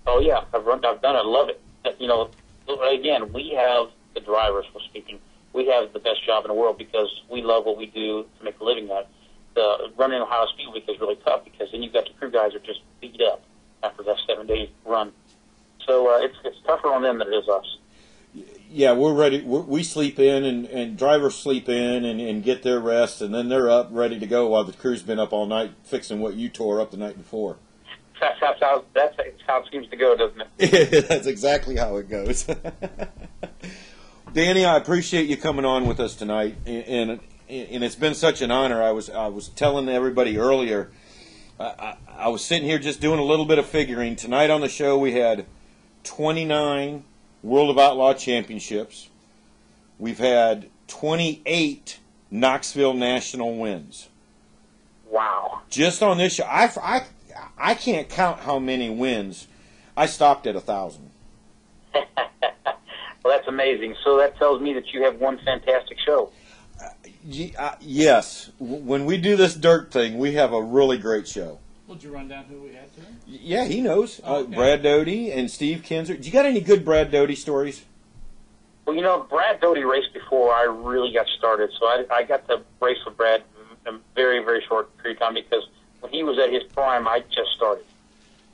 Oh, yeah. I've done it. I love it. Again, we have the drivers, for speaking. We have the best job in the world because we love what we do to make a living at. Running Ohio Speed Week is really tough because then you've got the crew guys who are just beat up after that 7-day run. So it's tougher on them than it is us. Yeah, we're ready. We sleep in, and drivers sleep in and get their rest, and then they're up ready to go while the crew's been up all night fixing what you tore up the night before. That's how it seems to go, doesn't it? That's exactly how it goes. Danny, I appreciate you coming on with us tonight, and it's been such an honor. I was telling everybody earlier, I was sitting here just doing a little bit of figuring. Tonight on the show we had 29 World of Outlaw Championships. We've had 28 Knoxville National wins. Wow. Just on this show. I can't count how many wins. I stopped at 1,000. Well, that's amazing. So that tells me that you have one fantastic show. Yes. When we do this dirt thing, we have a really great show. Would you run down who we had today? Yeah, he knows. Okay. Brad Doty and Steve Kinser. Do you got any good Brad Doty stories? Well, Brad Doty raced before I really got started, so I got to race with Brad in a very, very short period of time because when he was at his prime, I just started,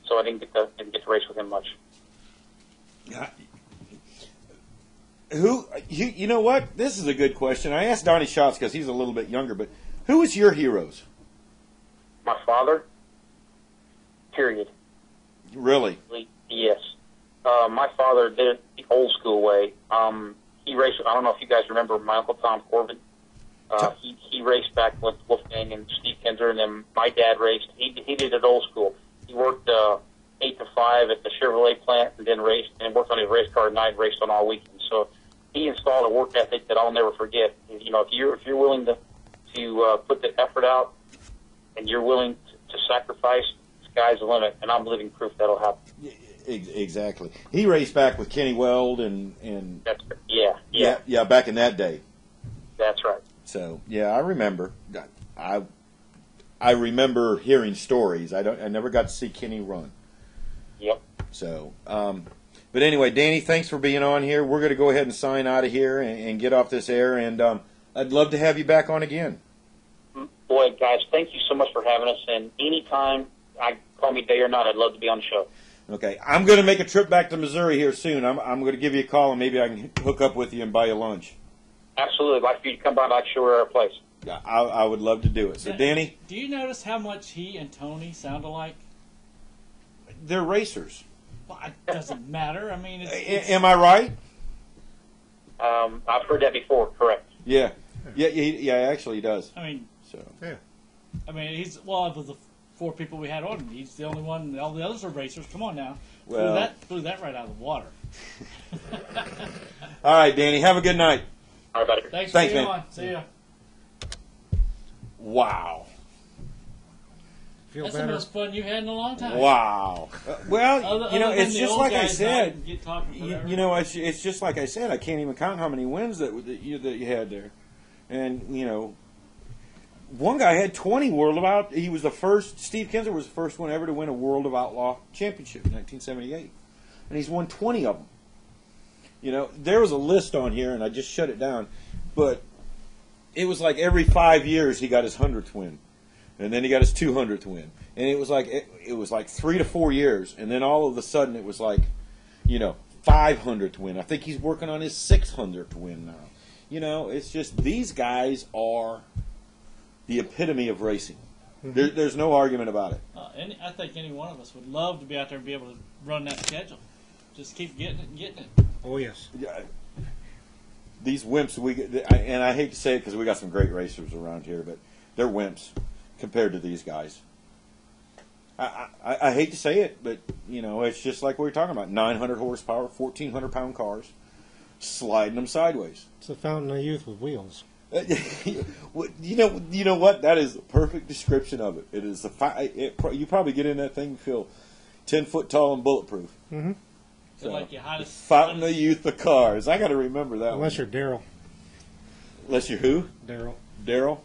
so I didn't get to race with him much. You know what? This is a good question. I asked Donny Schatz because he's a little bit younger, but who was your heroes? My father. Period. Really? Yes. My father did it the old school way. He raced. I don't know if you guys remember my Uncle Tom Corbin. He raced back with Wolfgang and Steve Kinser, and then my dad raced. He did it old school. He worked 8 to 5 at the Chevrolet plant, and then raced and worked on his race car at night, and raced on all weekend. So he installed a work ethic that I'll never forget. If you're willing to put the effort out, and you're willing to sacrifice, sky's the limit, and I'm living proof that'll happen. Exactly. He raced back with Kenny Weld and That's, yeah, back in that day. That's right. So yeah, I remember. I remember hearing stories. I never got to see Kenny run. Yep. So, but anyway, Danny, thanks for being on here. We're going to go ahead and sign out of here and get off this air. And I'd love to have you back on again. Boy, guys, thank you so much for having us. And anytime, call me day or night, I'd love to be on the show. Okay, I'm going to make a trip back to Missouri here soon. I'm going to give you a call, and maybe I can hook up with you and buy you lunch. Absolutely. I'd like for you to come by and I'd show her our place. I would love to do it. So, Danny? Do you notice how much he and Tony sound alike? They're racers. Well, it doesn't matter. I mean, am I right? I've heard that before, correct. Yeah. Yeah, actually he does. I mean, so yeah. I mean, of the 4 people we had on, he's the only one. All the others are racers. Come on now. Well, blew that right out of the water. All right, Danny. Have a good night. All right, buddy. Thanks man. On. See ya. Wow. Feel That's better? the most fun you've had in a long time. Wow. Well, Other it's than the just old like I guys said. not get talking forever. It's just like I said. I can't even count how many wins that you had there, and one guy had 20 World of Out. He was the first. Steve Kinser was the first one ever to win a World of Outlaw championship in 1978, and he's won 20 of them. There was a list on here, and I just shut it down, but it was like every 5 years he got his 100th win, and then he got his 200th win, and it was like 3 to 4 years, and then all of a sudden it was like, 500th win. I think he's working on his 600th win now. It's just these guys are the epitome of racing. There's no argument about it. I think any one of us would love to be out there and be able to run that schedule. Just keep getting it and getting it. Oh, yes. Yeah, these wimps, and I hate to say it because we got some great racers around here, but they're wimps compared to these guys. I hate to say it, but it's just like we were talking about: 900 horsepower, 1,400-pound cars, sliding them sideways. It's a fountain of youth with wheels. You know what? That is the perfect description of it. It is you probably get in that thing and feel 10 foot tall and bulletproof. Mm-hmm. So like your hottest fountain of youth of cars. I got to remember that. Unless you're Daryl. Unless you're who? Daryl.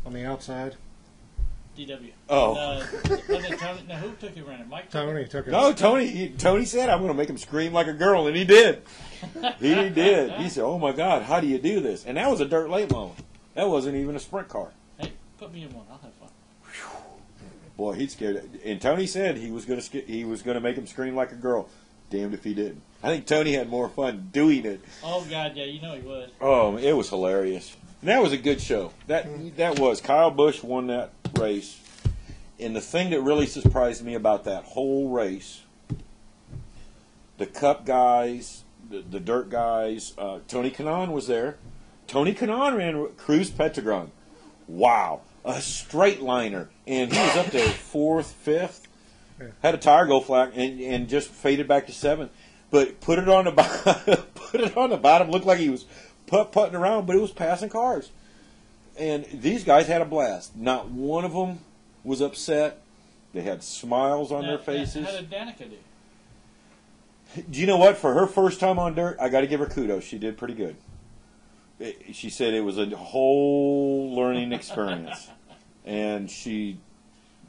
On the outside. DW. Oh. Now who took you around? Mike. Tony took it. No, Tony said I'm going to make him scream like a girl, and he did. He did. He said, "Oh my God, how do you do this?" And that was a dirt late model. That wasn't even a sprint car. Hey, put me in one. I'll have fun. Boy, he's scared. And Tony said he was going to make him scream like a girl. Damned if he didn't. I think Tony had more fun doing it. Oh God, yeah, you know he would. Oh, it was hilarious. And that was a good show. That was. Kyle Busch won that race. And the thing that really surprised me about that whole race, the Cup guys, the dirt guys, Tony Kanaan was there. Tony Kanaan ran Cruz Petrogran. Wow. A straight liner. And he was up there 4th, 5th. Had a tire go flat and just faded back to 7th. But put it on the bottom. Looked like he was putting around, but it was passing cars. And these guys had a blast. Not one of them was upset. They had smiles on their faces. How did Danica do? Do you know what? For her first time on dirt, I got to give her kudos. She did pretty good. She said it was a whole learning experience. And she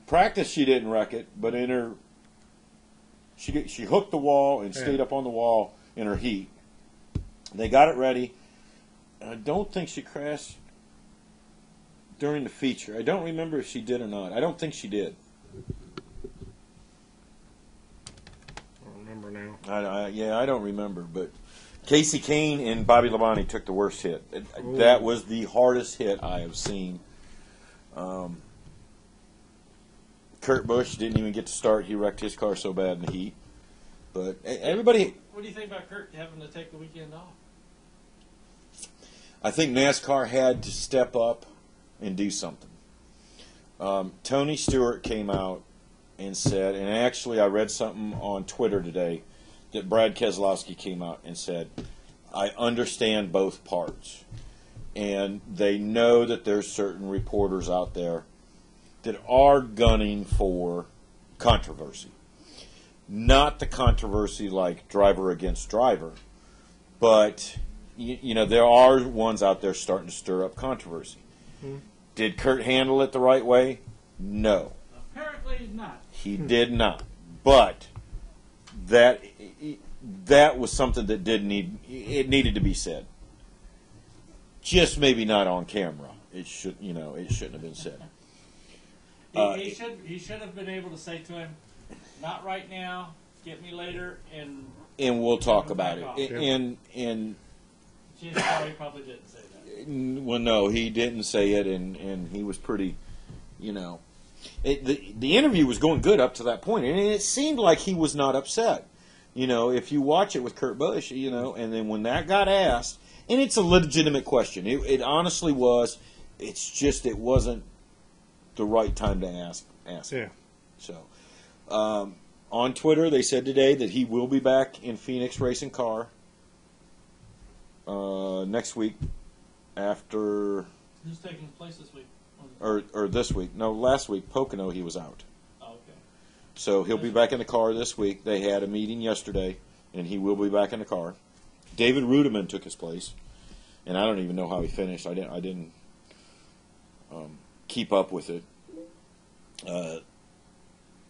practiced, she didn't wreck it, but in her, she hooked the wall and stayed up on the wall in her heat. They got it ready. And I don't think she crashed during the feature. I don't remember if she did or not. I don't think she did. I don't remember now. I don't remember. But Casey Kane and Bobby Labonte took the worst hit. That was the hardest hit I have seen. Kurt Busch didn't even get to start. He wrecked his car so bad in the heat. But everybody... What do you think about Kurt having to take the weekend off? I think NASCAR had to step up and do something. Tony Stewart came out and said, and actually I read something on Twitter today, that Brad Keselowski came out and said, I understand both parts. And they know that there's certain reporters out there that are gunning for controversy. Not the controversy like driver against driver, but there are ones out there starting to stir up controversy. Did Kurt handle it the right way? No. Apparently not. He did not. But that was something that needed to be said. Just maybe not on camera. It shouldn't have been said. He should have been able to say to him, "Not right now. Get me later, and we'll talk about it." And he probably didn't say that. Well, no, he didn't say it, and he was pretty, the interview was going good up to that point, and it seemed like he was not upset. If you watch it with Kurt Busch, and then when that got asked, and it's a legitimate question. It honestly was. It's just it wasn't the right time to ask. Yeah. So, on Twitter, they said today that he will be back in Phoenix racing car next week. After who's taking place this week? or this week. No, last week, Pocono, he was out. Okay. So he'll be back in the car this week. They had a meeting yesterday, and he will be back in the car. David Rudeman took his place, and I don't even know how he finished. I didn't keep up with it.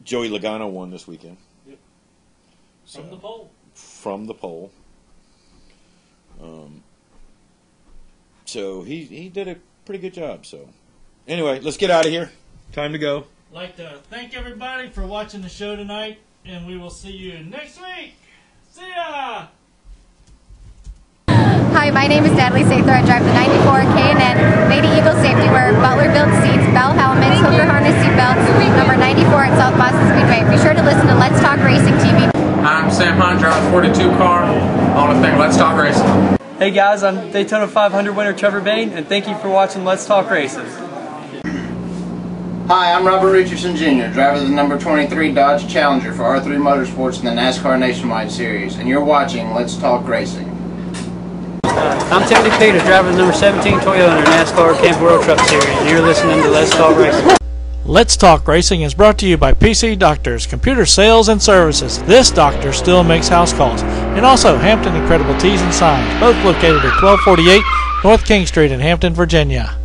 Joey Logano won this weekend. Yep. So, From the pole. From the pole. So he did a pretty good job. So anyway, let's get out of here. Time to go. I'd like to thank everybody for watching the show tonight, and we will see you next week. See ya! Hi, my name is Natalie Sather. I drive the 94 K&N Lady Eagle Safety Wear Butler Built Seats, Bell Helmets, Hooker Harness Seatbelts, number 94 at South Boston Speedway. Be sure to listen to Let's Talk Racing TV. I'm Sam Hunt, driving 42 car. I want to thank Let's Talk Racing. Hey guys, I'm Daytona 500 winner Trevor Bain, and thank you for watching Let's Talk Racing. Hi, I'm Robert Richardson Jr., driver of the number 23 Dodge Challenger for R3 Motorsports in the NASCAR Nationwide Series, and you're watching Let's Talk Racing. I'm Timothy Peter, driver of the number 17 Toyota NASCAR Camp World Truck Series, and you're listening to Let's Talk Racing. Let's Talk Racing is brought to you by PC Doctors, Computer Sales and Services. This doctor still makes house calls. And also Hampton Incredible Tees and Signs, both located at 1248 North King Street in Hampton, Virginia.